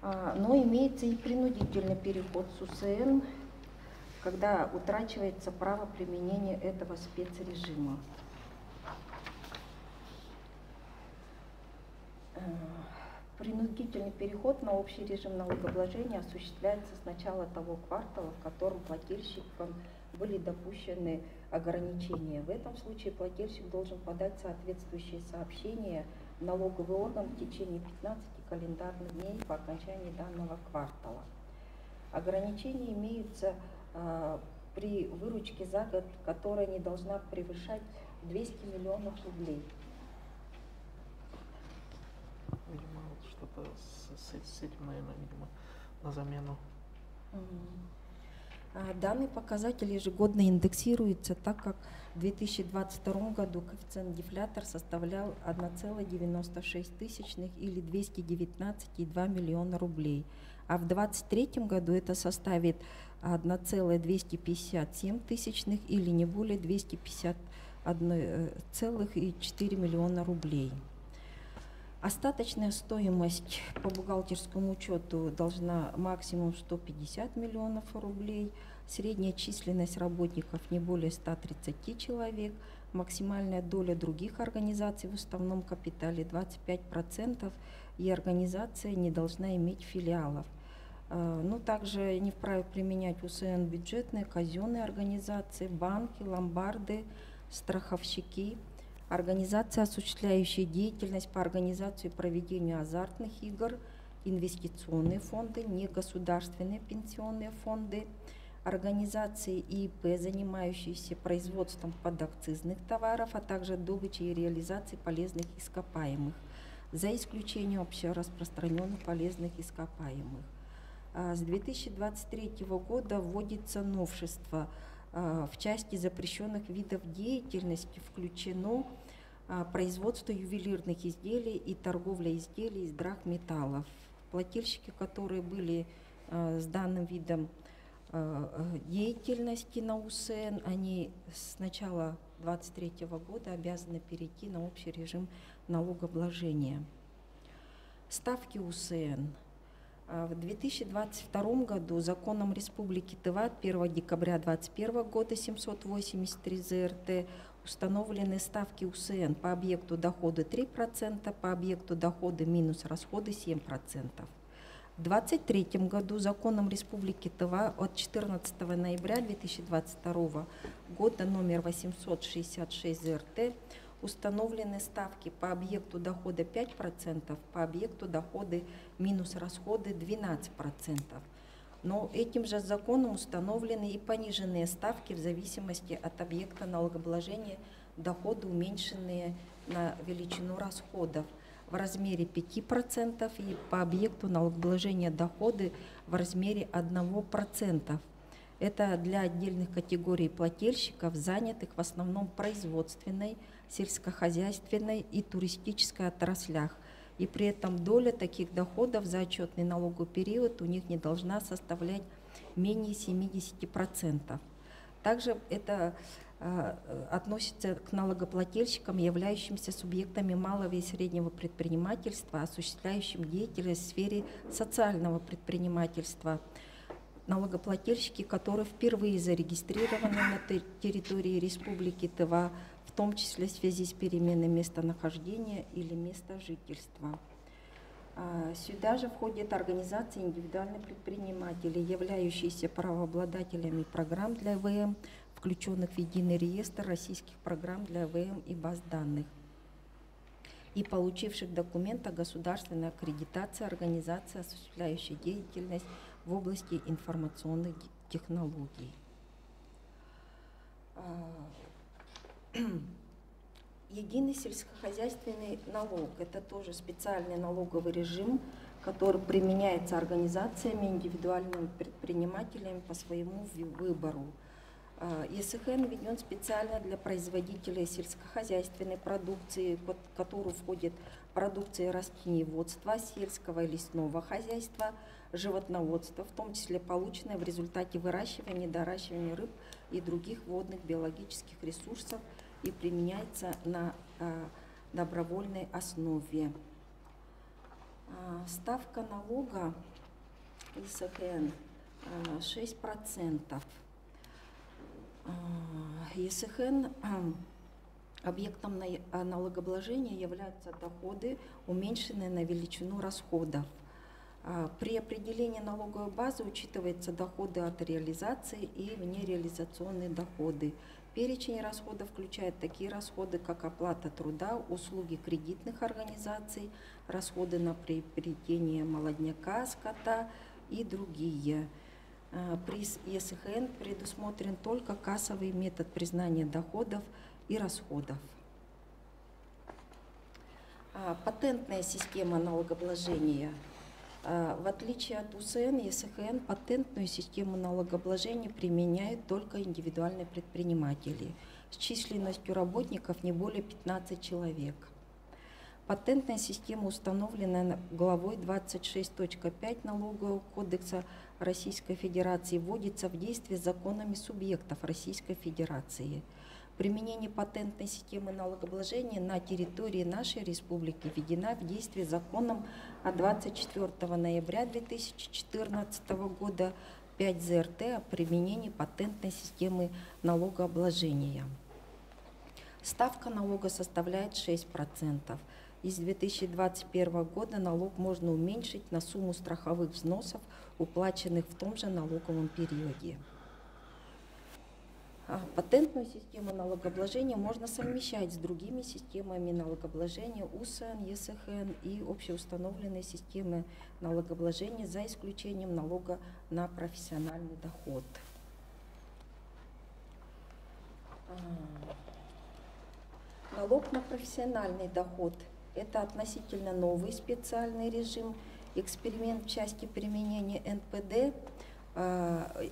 Но имеется и принудительный переход с УСН, когда утрачивается право применения этого спецрежима. Принудительный переход на общий режим налогообложения осуществляется с начала того квартала, в котором плательщикам были допущены ограничения. В этом случае плательщик должен подать соответствующее сообщение в налоговый орган в течение 15 календарных дней по окончании данного квартала. Ограничения имеются при выручке за год, которая не должна превышать 200 миллионов рублей. Видимо, вот что-то с этим, наверное, видимо, на замену. Данный показатель ежегодно индексируется, так как в 2022 году коэффициент дефлятор составлял 1,96 или 219,2 миллиона рублей. А в 2023 году это составит 1,257 или не более 251,4 миллиона рублей. Остаточная стоимость по бухгалтерскому учету должна максимум 150 миллионов рублей, средняя численность работников не более 130 человек, максимальная доля других организаций в уставном капитале 25%, и организация не должна иметь филиалов. Но также не вправе применять УСН бюджетные, казенные организации, банки, ломбарды, страховщики, организации, осуществляющие деятельность по организации и проведению азартных игр, инвестиционные фонды, негосударственные пенсионные фонды, организации ИИП, занимающиеся производством подакцизных товаров, а также добычей и реализацией полезных ископаемых, за исключением общераспространенных полезных ископаемых. С 2023 года вводится новшество. В части запрещенных видов деятельности включено производство ювелирных изделий и торговля изделий из драгметаллов. Плательщики, которые были с данным видом деятельности на УСН, они с начала 2023 года обязаны перейти на общий режим налогообложения. Ставки УСН. В 2022 году законом Республики Тыва от 1 декабря 2021 года 783 ЗРТ установлены ставки УСН по объекту дохода 3%, по объекту дохода минус расходы 7%. В 2023 году законом Республики Тыва от 14 ноября 2022 года номер 866 ЗРТ установлены ставки по объекту дохода 5%, по объекту дохода минус расходы 12%. Но этим же законом установлены и пониженные ставки в зависимости от объекта налогообложения, доходы, уменьшенные на величину расходов в размере 5% и по объекту налогообложения доходы в размере 1%. Это для отдельных категорий плательщиков, занятых в основном производственной, сельскохозяйственной и туристической отраслях. И при этом доля таких доходов за отчетный налоговый период у них не должна составлять менее 70%. Также это относится к налогоплательщикам, являющимся субъектами малого и среднего предпринимательства, осуществляющим деятельность в сфере социального предпринимательства. Налогоплательщики, которые впервые зарегистрированы на территории Республики Тыва, в том числе в связи с переменой местонахождения или места жительства. Сюда же входят организации индивидуальных предпринимателей, являющиеся правообладателями программ для ЭВМ, включенных в единый реестр российских программ для ЭВМ и баз данных, и получивших документ о государственной аккредитации организации, осуществляющей деятельность в области информационных технологий. Единый сельскохозяйственный налог – это тоже специальный налоговый режим, который применяется организациями, индивидуальными предпринимателями по своему выбору. ЕСХН введен специально для производителей сельскохозяйственной продукции, в которую входит продукция растениеводства, сельского и лесного хозяйства, животноводства, в том числе полученная в результате выращивания и доращивания рыб и других водных биологических ресурсов, и применяется на добровольной основе. Ставка налога ЕСХН 6%. ЕСХН Объектом налогообложения являются доходы, уменьшенные на величину расходов. При определении налоговой базы учитываются доходы от реализации и внереализационные доходы. Перечень расходов включает такие расходы, как оплата труда, услуги кредитных организаций, расходы на приобретение молодняка, скота и другие. При ЕСХН предусмотрен только кассовый метод признания доходов и расходов. Патентная система налогообложения. В отличие от УСН, ЕСХН патентную систему налогообложения применяют только индивидуальные предприниматели с численностью работников не более 15 человек. Патентная система установлена главой 26.5 Налогового кодекса Российской Федерации, вводится в действие законами субъектов Российской Федерации. Применение патентной системы налогообложения на территории нашей республики введена в действие законом от 24 ноября 2014 года 5 ЗРТ о применении патентной системы налогообложения. Ставка налога составляет 6%. Из 2021 года налог можно уменьшить на сумму страховых взносов, уплаченных в том же налоговом периоде. Патентную систему налогообложения можно совмещать с другими системами налогообложения УСН, ЕСХН и общеустановленные системы налогообложения за исключением налога на профессиональный доход. Налог на профессиональный доход – это относительно новый специальный режим, эксперимент в части применения НПД,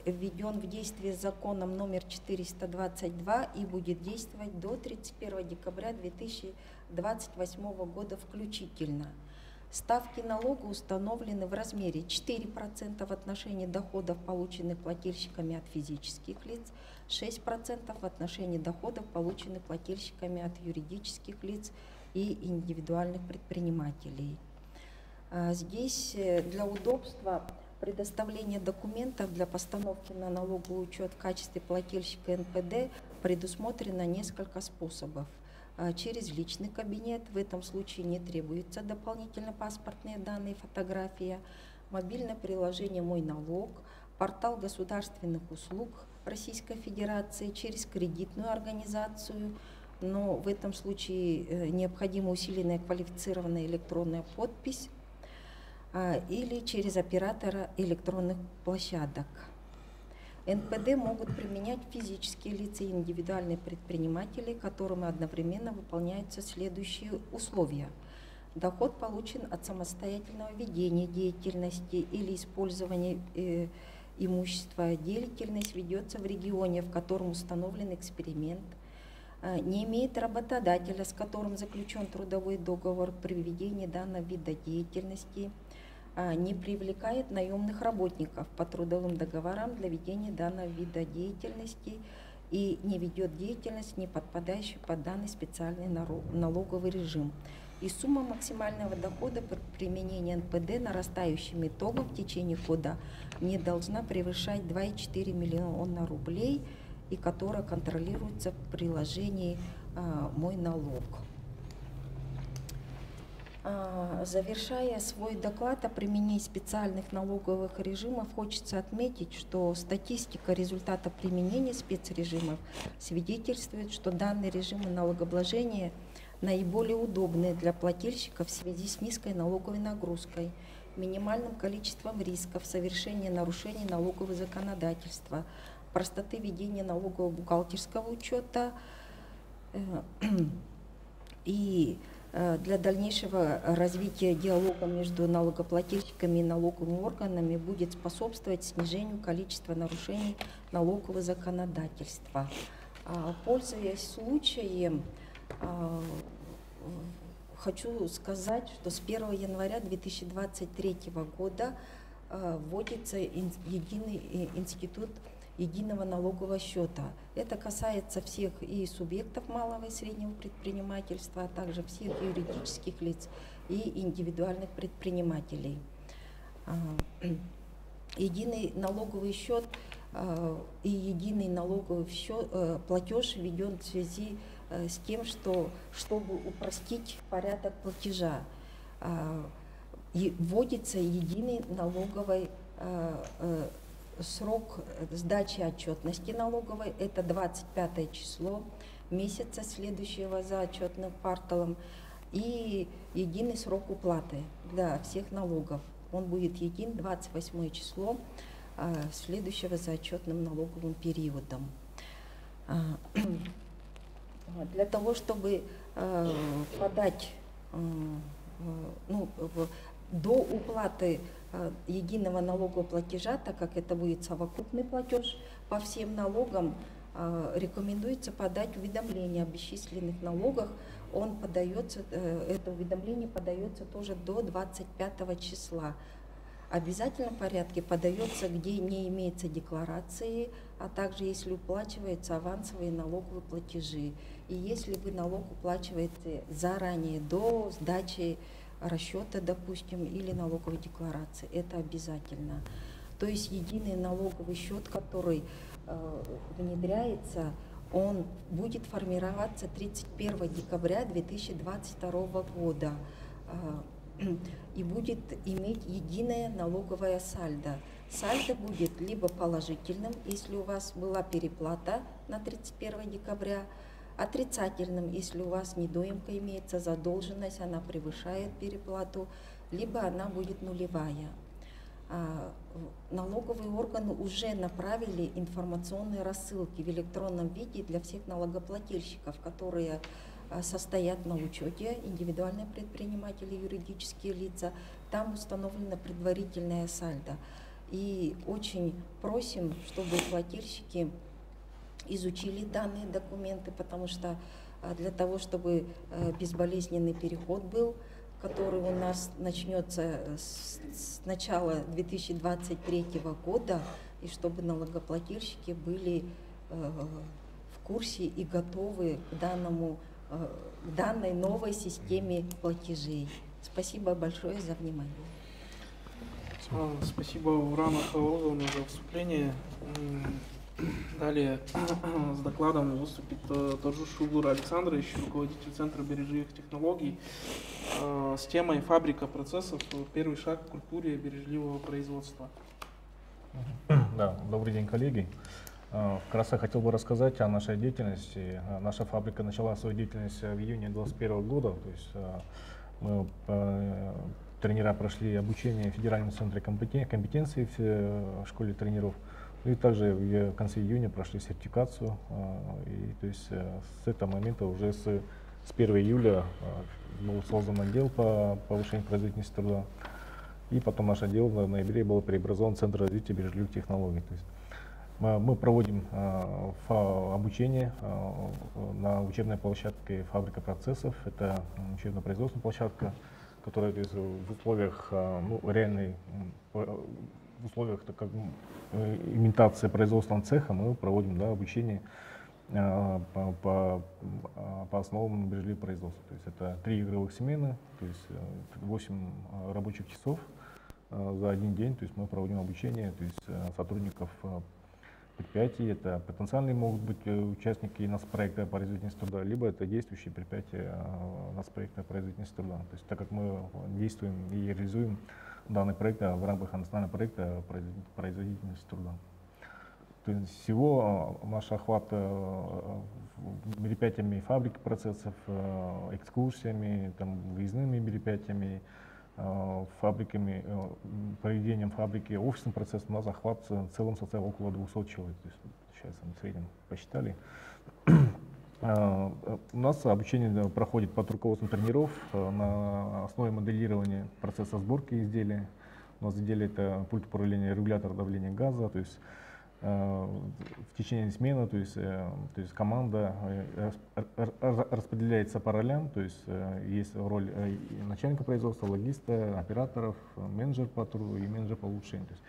введен в действие законом номер 422 и будет действовать до 31 декабря 2028 года включительно. Ставки налога установлены в размере 4% в отношении доходов, полученных плательщиками от физических лиц, 6% в отношении доходов, полученных плательщиками от юридических лиц и индивидуальных предпринимателей. Здесь для удобства предоставление документов для постановки на налоговый учет в качестве плательщика НПД предусмотрено несколько способов. Через личный кабинет, в этом случае не требуется дополнительно паспортные данные, фотография, мобильное приложение «Мой налог», портал государственных услуг Российской Федерации, через кредитную организацию, но в этом случае необходима усиленная квалифицированная электронная подпись, или через оператора электронных площадок. НПД могут применять физические лица и индивидуальные предприниматели, которым одновременно выполняются следующие условия. Доход получен от самостоятельного ведения деятельности или использования имущества. Деятельность ведется в регионе, в котором установлен эксперимент. Не имеет работодателя, с которым заключен трудовой договор при ведении данного вида деятельности. Не привлекает наемных работников по трудовым договорам для ведения данного вида деятельности и не ведет деятельность, не подпадающую под данный специальный налоговый режим. И сумма максимального дохода при применении НПД нарастающим итогом в течение года не должна превышать 2,4 миллиона рублей, и которая контролируется в приложении «Мой налог». Завершая свой доклад о применении специальных налоговых режимов, хочется отметить, что статистика результата применения спецрежимов свидетельствует, что данные режимы налогообложения наиболее удобны для плательщиков в связи с низкой налоговой нагрузкой, минимальным количеством рисков совершения нарушений налогового законодательства, простоты ведения налогового бухгалтерского учета и для дальнейшего развития диалога между налогоплательщиками и налоговыми органами будет способствовать снижению количества нарушений налогового законодательства. Пользуясь случаем, хочу сказать, что с 1 января 2023 года вводится единый институт единого налогового счета. Это касается всех и субъектов малого и среднего предпринимательства, а также всех юридических лиц и индивидуальных предпринимателей. Единый налоговый счет и единый налоговый платеж введен в связи с тем, чтобы упростить порядок платежа, вводится единый налоговый срок сдачи отчетности налоговой, это 25 число месяца, следующего за отчетным кварталом, и единый срок уплаты для всех налогов. Он будет един 28 число следующего за отчетным налоговым периодом. Для того, чтобы подать до уплаты единого налогового платежа, так как это будет совокупный платеж по всем налогам, рекомендуется подать уведомление об исчисленных налогах. Это уведомление подается тоже до 25 числа. В обязательном порядке подается, где не имеется декларации, а также если уплачиваются авансовые налоговые платежи. И если вы налог уплачиваете заранее, до сдачи расчета, допустим, или налоговой декларации, это обязательно. То есть единый налоговый счет, который внедряется, он будет формироваться 31 декабря 2022 года и будет иметь единое налоговое сальдо. Сальдо будет либо положительным, если у вас была переплата на 31 декабря, отрицательным, если у вас недоимка имеется, задолженность, она превышает переплату, либо она будет нулевая. Налоговые органы уже направили информационные рассылки в электронном виде для всех налогоплательщиков, которые состоят на учете, индивидуальные предприниматели, юридические лица. Там установлено предварительное сальдо. И очень просим, чтобы плательщики изучили данные документы, потому что для того, чтобы безболезненный переход был, который у нас начнется с начала 2023 года, и чтобы налогоплательщики были в курсе и готовы к данной новой системе платежей. Спасибо большое за внимание. Спасибо, Урана Хаврузовна, за выступление. Далее с докладом выступит Торжуш Улур Александрович, руководитель Центра бережливых технологий, с темой «Фабрика процессов. Первый шаг к культуре бережливого производства». Да, добрый день, коллеги. Вкратце хотел бы рассказать о нашей деятельности. Наша фабрика начала свою деятельность в июне 2021 года. То есть мы, тренера, прошли обучение в Федеральном центре компетенции в школе тренеров. И также в конце июня прошли сертификацию. И то есть с этого момента уже с 1 июля был создан отдел по повышению производительности труда. И потом наш отдел в ноябре был преобразован в Центр развития бережливых технологий. То есть мы проводим обучение на учебной площадке «Фабрика процессов». Это учебно-производственная площадка, которая то есть, в условиях реальной, в условиях имитации производственного цеха мы проводим обучение по основам бережливого производства. То есть это 3 игровых смены, то есть 8 рабочих часов за один день. То есть мы проводим обучение, то есть сотрудников предприятий, это потенциальные могут быть участники нацпроекта производительности труда, либо это действующие предприятия нацпроекта производительности труда. То есть так как мы действуем и реализуем данный проект в рамках национального проекта производительности труда. То есть всего наш охват мероприятиями фабрики процессов, экскурсиями, выездными мероприятиями, фабриками, проведением фабрики, офисным процессом у нас охват в целом составил около 200 человек. То есть сейчас мы в среднем посчитали. У нас обучение проходит под руководством тренеров на основе моделирования процесса сборки изделия. У нас изделие это пульт управления, регулятор давления газа, то есть в течение смены, то есть команда распределяется по ролям, то есть роль начальника производства, логиста, операторов, менеджер по труду и менеджер по улучшению. То есть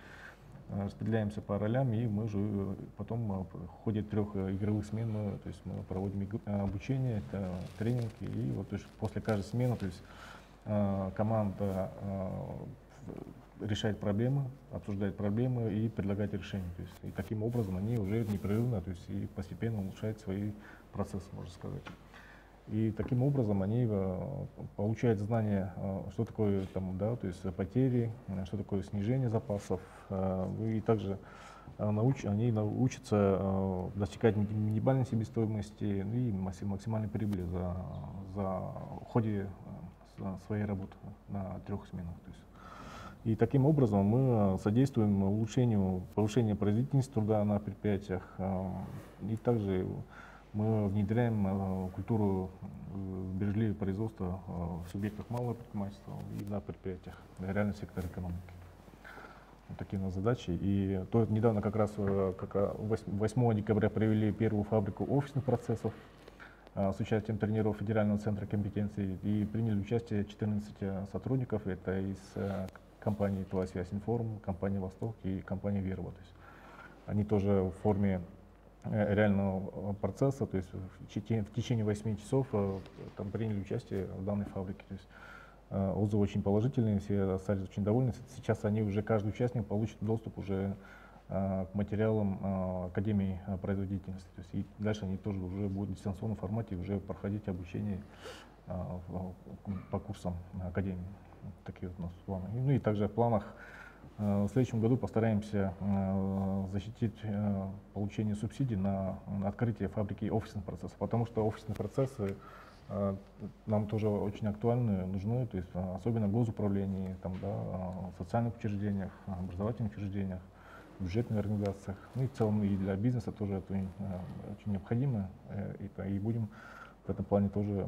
распределяемся по ролям, и мы же потом в ходе 3 игровых смен мы проводим обучение, это тренинг, и вот то есть после каждой смены то есть команда решать проблемы, обсуждать проблемы и предлагать решения. То есть, и таким образом они уже непрерывно, то есть и постепенно улучшают свои процессы, можно сказать. И таким образом они получают знания, что такое там, да, то есть потери, что такое снижение запасов, и также они научатся достигать минимальной себестоимости и максимальной прибыли в ходе своей работы на 3 сменах. То есть. И таким образом мы содействуем повышению производительности труда на предприятиях, и также мы внедряем культуру бережливого производства в субъектах малого предпринимательства и на предприятиях реального сектора экономики. Вот такие у нас задачи. И недавно как раз 8 декабря провели первую фабрику офисных процессов с участием тренеров Федерального центра компетенций, и приняли участие 14 сотрудников. Это из компании ТВА Связь-Информ, компании Восток и компании Верба. То есть они тоже в форме реального процесса, то есть в течение 8 часов там приняли участие в данной фабрике. То есть отзывы очень положительные, все остались очень довольны. Сейчас они уже, каждый участник получит доступ уже к материалам Академии производительности. То есть и дальше они тоже уже будут в дистанционном формате уже проходить обучение по курсам Академии. Вот такие вот у нас планы. Ну и также в планах в следующем году постараемся защитить получение субсидий на открытие фабрики офисных процессов, потому что офисные процессы нам тоже очень актуальны, нужны, то есть особенно в госуправлении, там, да, социальных учреждениях, образовательных учреждениях, бюджетных организациях, ну и в целом и для бизнеса тоже это очень необходимо, и будем в этом плане тоже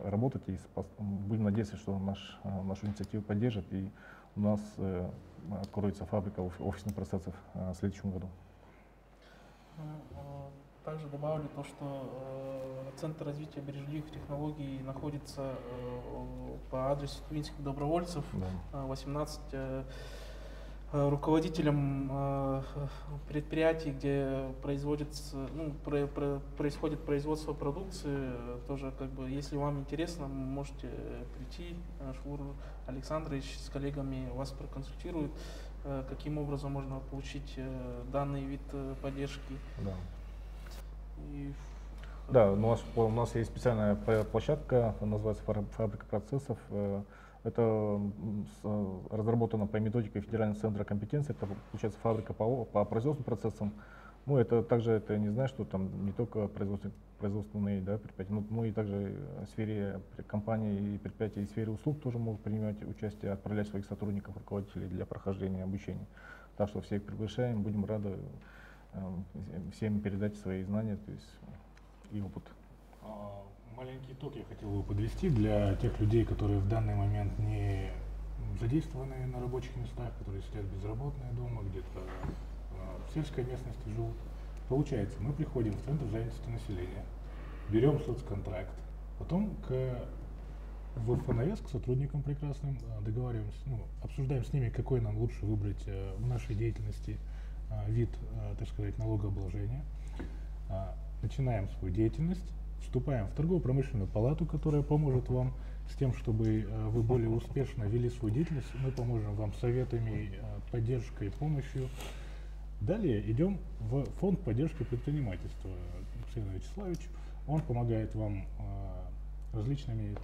работать, и будем надеяться, что нашу инициативу поддержат, и у нас откроется фабрика офисных процессов в следующем году. Также добавлю то, что Центр развития бережливых технологий находится по адресу Тувинских добровольцев, да. 18. Руководителям предприятий, где происходит производство продукции, тоже как бы, если вам интересно, можете прийти, Швур Александрович с коллегами вас проконсультирует, каким образом можно получить данный вид поддержки. Да. Да, у нас есть специальная площадка, называется «Фабрика процессов». Это разработано по методике Федерального центра компетенций. Это, получается, фабрика по производственным процессам. Ну, это также, это не знаю, что там не только производственные, да, предприятия, но и также в сфере компаний и предприятий, в сфере услуг тоже могут принимать участие, отправлять своих сотрудников, руководителей для прохождения обучения. Так что всех приглашаем, будем рады всем передать свои знания, то есть и опыт. Маленький итог я хотел бы подвести для тех людей, которые в данный момент не задействованы на рабочих местах, которые сидят безработные дома, где-то в сельской местности живут. Получается, мы приходим в Центр занятости населения, берем соцконтракт, потом в ФНС к сотрудникам прекрасным договариваемся, обсуждаем с ними, какой нам лучше выбрать в нашей деятельности вид, так сказать, налогообложения, начинаем свою деятельность, вступаем в торгово-промышленную палату, которая поможет вам с тем, чтобы вы более успешно вели свою деятельность. Мы поможем вам советами, поддержкой, помощью. Далее идем в фонд поддержки предпринимательства Алексея Вячеславовича. Он помогает вам различными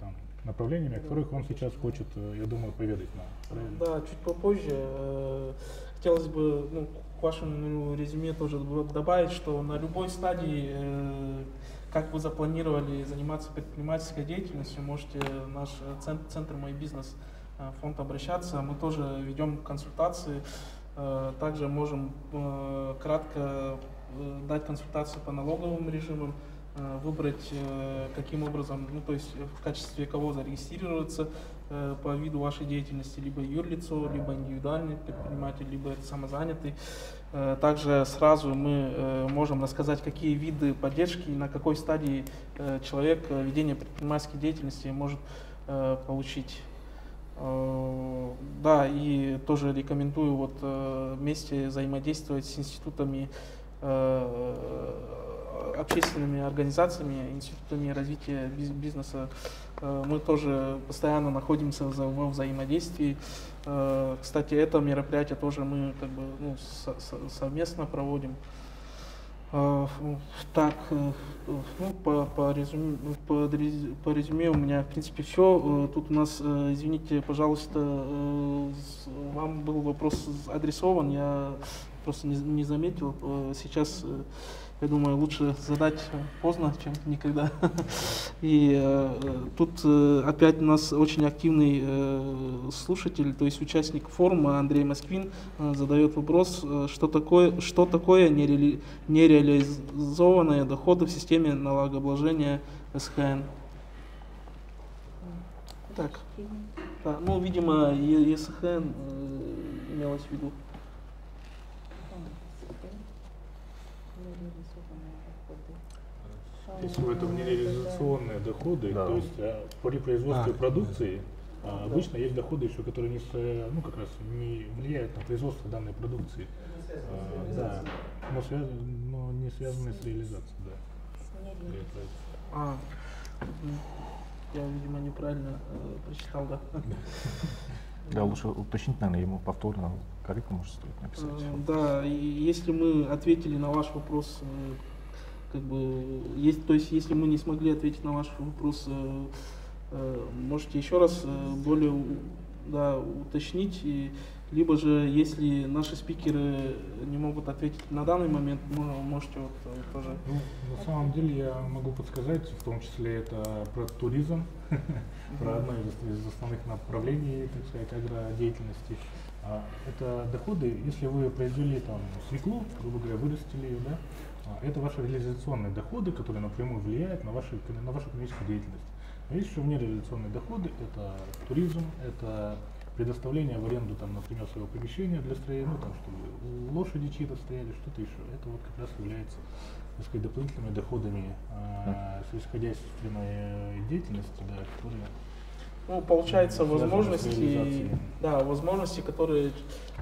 направлениями, о которых он сейчас хочет, я думаю, поведать нам. Да, чуть попозже. Хотелось бы к вашему резюме тоже добавить, что на любой стадии, как вы запланировали заниматься предпринимательской деятельностью, можете в наш центр «Мой бизнес» фонд обращаться. Мы тоже ведем консультации. Также можем кратко дать консультацию по налоговым режимам, выбрать, каким образом, то есть в качестве кого зарегистрироваться по виду вашей деятельности, либо юрлицо, либо индивидуальный предприниматель, либо самозанятый. Также сразу мы можем рассказать, какие виды поддержки и на какой стадии человек ведения предпринимательской деятельности может получить. Да, и тоже рекомендую вместе взаимодействовать с институтами общественными организациями, институтами развития бизнеса. Мы тоже постоянно находимся во взаимодействии. Кстати, это мероприятие тоже мы как бы, ну, совместно проводим. Так, ну, по резюме у меня, в принципе, все. Тут у нас, извините, пожалуйста, вам был вопрос адресован, я просто не заметил. Сейчас, я думаю, лучше задать поздно, чем никогда. И тут опять у нас очень активный слушатель, то есть участник форума Андрей Москвин задает вопрос, что такое нереализованные доходы в системе налогообложения СХН. Так, да, ну, видимо, ЕСХН имелось в виду. Если это нереализационные доходы, да. то есть при производстве продукции обычно есть доходы еще, которые не, ну, как раз не влияют на производство данной продукции, да, но не связаны с реализацией, да. Я, видимо, неправильно прочитал, да. Да, лучше уточнить, наверное, ему повторно корректно, может, стоит написать. Да, и если мы ответили на ваш вопрос, как бы, то есть если мы не смогли ответить на ваш вопрос, можете еще раз более, да, уточнить, либо же, если наши спикеры не могут ответить на данный момент, можете вот тоже. Ну, на самом деле я могу подсказать, в том числе это про туризм, про одно из основных направлений, так сказать, агродеятельности. Это доходы, если вы произвели там свеклу, грубо говоря, вырастили ее, да, это ваши реализационные доходы, которые напрямую влияют на вашу экономическую деятельность. А есть еще нереализационные доходы, это туризм, это предоставление в аренду, там, например, своего помещения для строения, ну, там, чтобы лошади чьи-то стояли, что-то еще. Это вот как раз является, так сказать, дополнительными доходами сельскохозяйственной деятельности, да, которые... Ну, получается, возможности, которые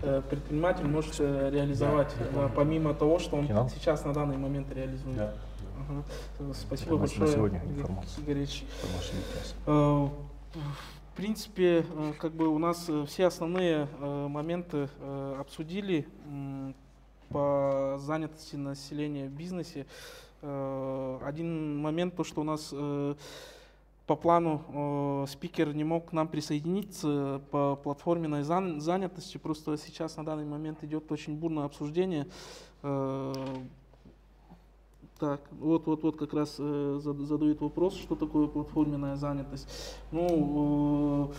предприниматель может реализовать, помимо того, что он сейчас на данный момент реализует. Да. Спасибо большое, Игорь Ильич. В принципе, как бы у нас все основные моменты обсудили по занятости населения в бизнесе. Один момент, то, что у нас по плану спикер не мог к нам присоединиться по платформенной занятости, просто сейчас на данный момент идет очень бурное обсуждение. Так, вот как раз задают вопрос, что такое платформенная занятость. Ну,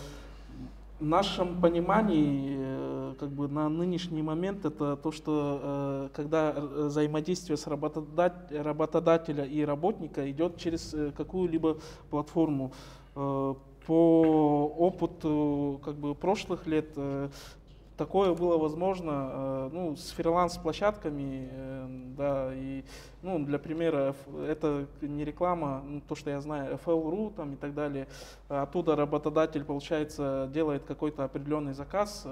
в нашем понимании, как бы на нынешний момент, это то, что когда взаимодействие с работодателя и работника идет через какую-либо платформу. По опыту как бы прошлых лет такое было возможно, ну, с фриланс-площадками, да, и, ну, для примера, это не реклама, ну, то, что я знаю, FL.ru там и так далее, оттуда работодатель, получается, делает какой-то определенный заказ,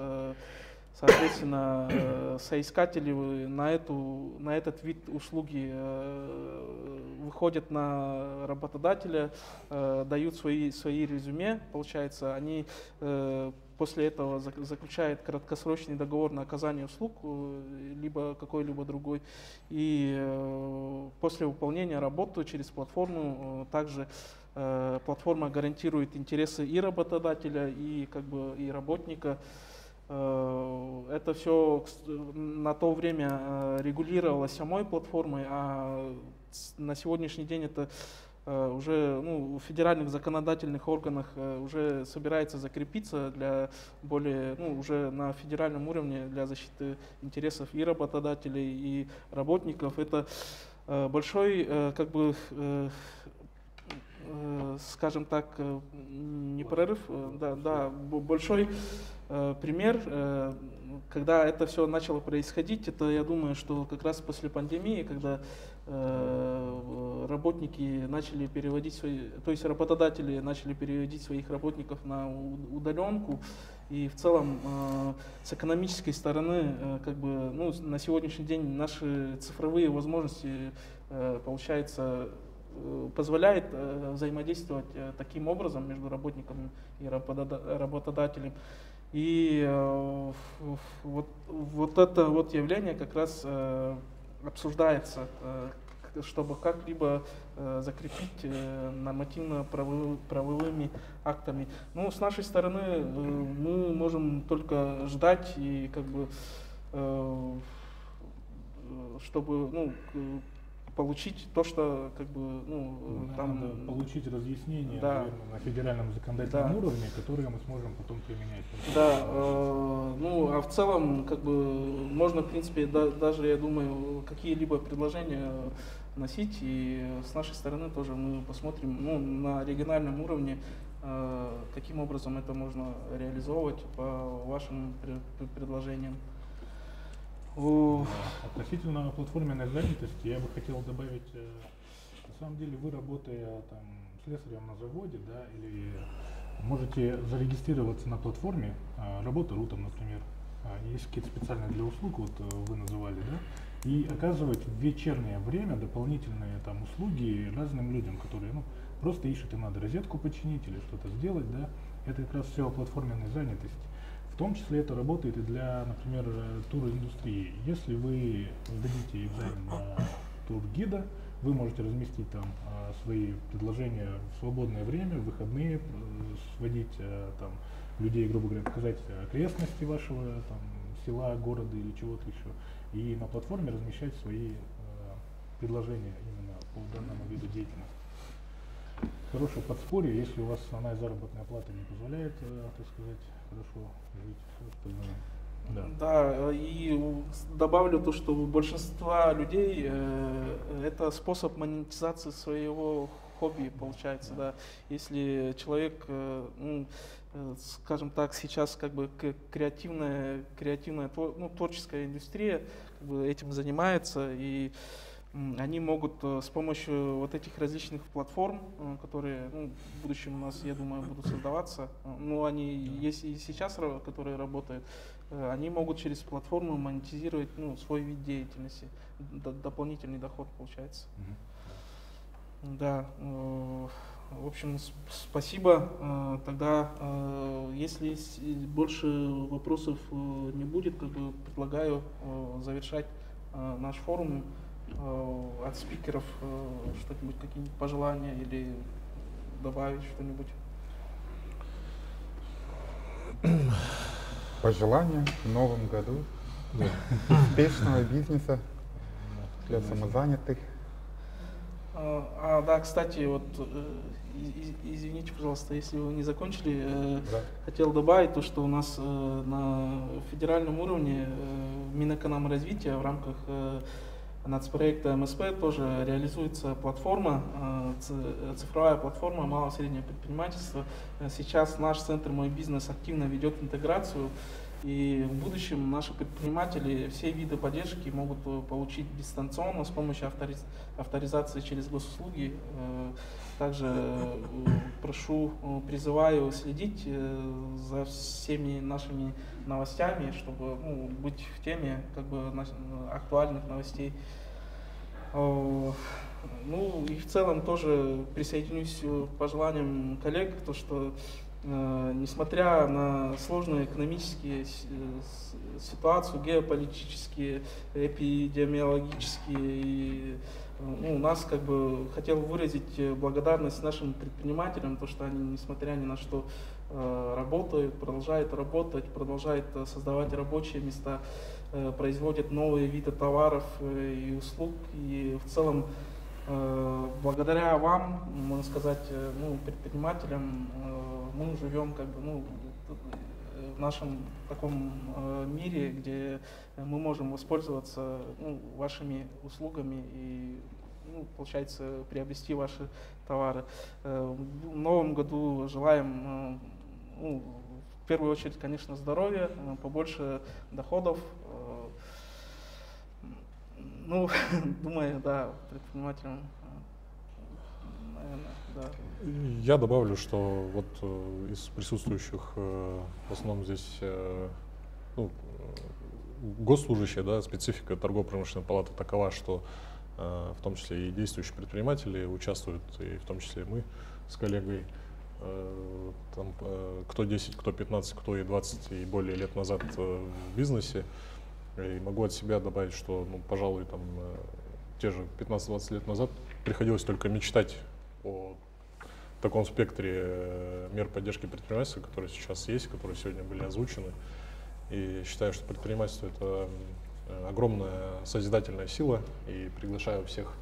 соответственно, соискатели на этот вид услуги выходят на работодателя, дают свои резюме, получается, они после этого заключает краткосрочный договор на оказание услуг, либо какой-либо другой. И после выполнения работы через платформу также платформа гарантирует интересы и работодателя, и как бы и работника. Это все на то время регулировалось самой платформой, а на сегодняшний день это уже, ну, в федеральных законодательных органах уже собирается закрепиться для более, ну, уже на федеральном уровне для защиты интересов и работодателей, и работников. Это большой, как бы, скажем так, не прорыв, да, большой пример, когда это все начало происходить, это, я думаю, что как раз после пандемии, когда работники начали переводить то есть работодатели начали переводить своих работников на удаленку, И в целом с экономической стороны, как бы, ну, на сегодняшний день наши цифровые возможности, получается, позволяет взаимодействовать таким образом между работником и работодателем. И вот это вот явление как раз обсуждается, чтобы как-либо закрепить нормативно-правовыми актами. Ну, с нашей стороны мы можем только ждать и как бы, чтобы, ну, получить то, что как бы, ну, там надо получить разъяснение, да, наверное, на федеральном законодательном уровне, которое мы сможем потом применять. Да, ну а в целом, как бы, можно, в принципе, даже, я думаю, какие-либо предложения носить, и с нашей стороны тоже мы посмотрим, ну, на региональном уровне, каким образом это можно реализовывать по вашим предложениям. Относительно платформенной занятости я бы хотел добавить, на самом деле вы, работая там слесарем на заводе, да, или можете зарегистрироваться на платформе, работа.ру там, например, есть какие-то специальные для услуг, вот вы называли, да, и оказывать в вечернее время дополнительные там услуги разным людям, которые, ну, просто ищут, им надо розетку починить или что-то сделать, да, это как раз все платформенная занятость. В том числе это работает и для, например, туриндустрии. Если вы сдадите экзамен на тургида, вы можете разместить там свои предложения в свободное время, в выходные, сводить там людей, грубо говоря, показать окрестности вашего там села, города или чего-то еще, и на платформе размещать свои предложения именно по данному виду деятельности. Хорошее подспорье, если у вас основная заработная плата не позволяет, так сказать, хорошо жить, все остальное. Да. Да, и добавлю то, что у большинства людей это способ монетизации своего хобби, получается, да. Если человек, ну, скажем так, сейчас как бы креативная, ну, творческая индустрия как бы этим занимается, и они могут с помощью вот этих различных платформ, которые, ну, в будущем у нас, я думаю, будут создаваться, ну, они есть и сейчас, которые работают, они могут через платформу монетизировать, ну, свой вид деятельности, дополнительный доход получается. Да, в общем, спасибо. Тогда, если больше вопросов не будет, как бы предлагаю завершать наш форум. От спикеров что-нибудь, какие-нибудь пожелания или добавить что-нибудь? Пожелания в новом году успешного бизнеса для самозанятых. Да, кстати, вот извините, пожалуйста, если вы не закончили, хотел добавить то, что у нас на федеральном уровне Минэкономразвития в рамках нацпроекта МСП тоже реализуется платформа, цифровая платформа малого и среднего предпринимательства. Сейчас наш центр «Мой бизнес» активно ведет интеграцию, и в будущем наши предприниматели все виды поддержки могут получить дистанционно с помощью авторизации через госуслуги. Также призываю следить за всеми нашими новостями, чтобы, ну, быть в теме как бы актуальных новостей. Ну и в целом тоже присоединюсь к пожеланиям коллег, то что несмотря на сложные экономические ситуацию, геополитические, эпидемиологические, ну, у нас как бы хотел выразить благодарность нашим предпринимателям, то что они, несмотря ни на что, работают, продолжают работать, продолжают создавать рабочие места, производят новые виды товаров и услуг. И в целом благодаря вам, можно сказать, ну, предпринимателям, мы живем как бы, ну, в нашем таком мире, где мы можем воспользоваться, ну, вашими услугами и, ну, получается, приобрести ваши товары. В новом году желаем, ну, в первую очередь, конечно, здоровья, побольше доходов. Ну, думаю, да, предпринимателям наверное, да. Я добавлю, что вот из присутствующих в основном здесь госслужащие, да, специфика торгово-промышленной палаты такова, что в том числе и действующие предприниматели участвуют, и в том числе мы с коллегой, там, кто 10, кто 15, кто и 20 и более лет назад в бизнесе. И могу от себя добавить, что, ну, пожалуй, там, те же 15-20 лет назад приходилось только мечтать о таком спектре мер поддержки предпринимательства, которые сейчас есть, которые сегодня были озвучены. И считаю, что предпринимательство — это огромная созидательная сила, и приглашаю всех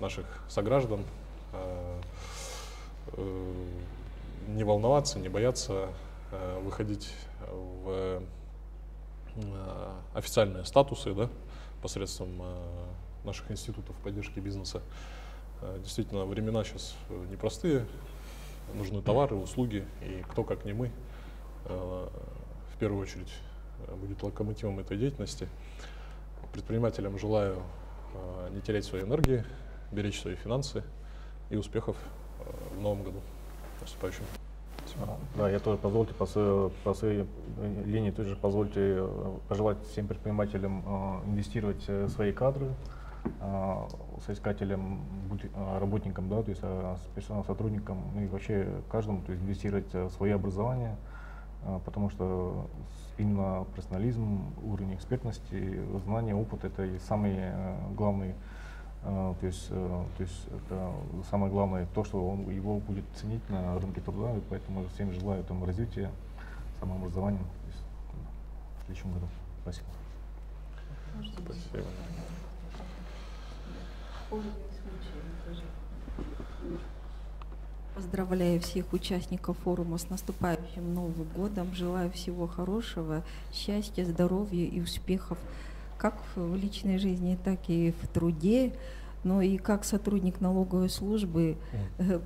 наших сограждан не волноваться, не бояться, выходить в официальные статусы, да, посредством наших институтов поддержки бизнеса. Действительно, времена сейчас непростые, нужны товары, услуги, и кто, как не мы, в первую очередь будет локомотивом этой деятельности. Предпринимателям желаю не терять своей энергии, беречь свои финансы и успехов в новом году. Наступающим. Да, я тоже позвольте по своей линии тоже позвольте пожелать всем предпринимателям инвестировать в свои кадры, соискателям, работникам, да, то есть персональным сотрудникам, ну и вообще каждому, то есть инвестировать в свое образование, потому что именно профессионализм, уровень экспертности, знания, опыт — это и самый главный. То есть это самое главное, то, что его будет ценить на рынке труда, и поэтому всем желаю там развития, самообразования в следующем году. Спасибо. Спасибо. Поздравляю всех участников форума с наступающим Новым годом. Желаю всего хорошего, счастья, здоровья и успехов как в личной жизни, так и в труде. Но и как сотрудник налоговой службы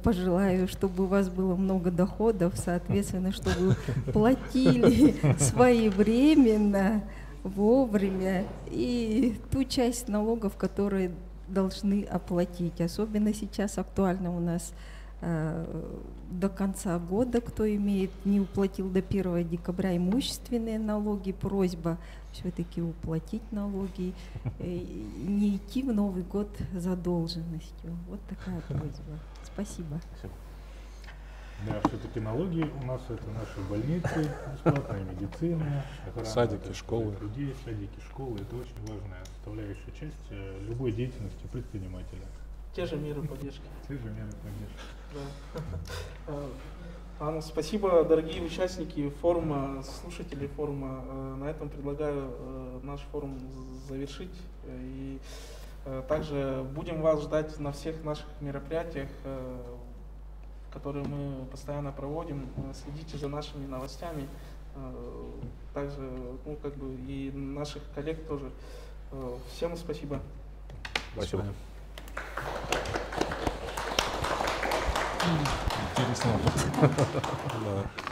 пожелаю, чтобы у вас было много доходов, соответственно, чтобы вы платили своевременно, вовремя и ту часть налогов, которые должны оплатить. Особенно сейчас актуально у нас до конца года, кто не уплатил до 1 декабря имущественные налоги, просьба все-таки уплатить налоги, не идти в Новый год задолженностью. Вот такая просьба. Спасибо. Да, все-таки налоги у нас — это наши больницы, бесплатная медицина, садики, школы. Людей, садики, школы — это очень важная составляющая часть любой деятельности предпринимателя. Те же меры поддержки. Те же меры поддержки. Да. Анна, спасибо, дорогие участники форума, слушатели форума. На этом предлагаю наш форум завершить. И также будем вас ждать на всех наших мероприятиях, которые мы постоянно проводим. Следите за нашими новостями. Также, ну, как бы и наших коллег тоже. Всем спасибо. Спасибо. Интересно. Да.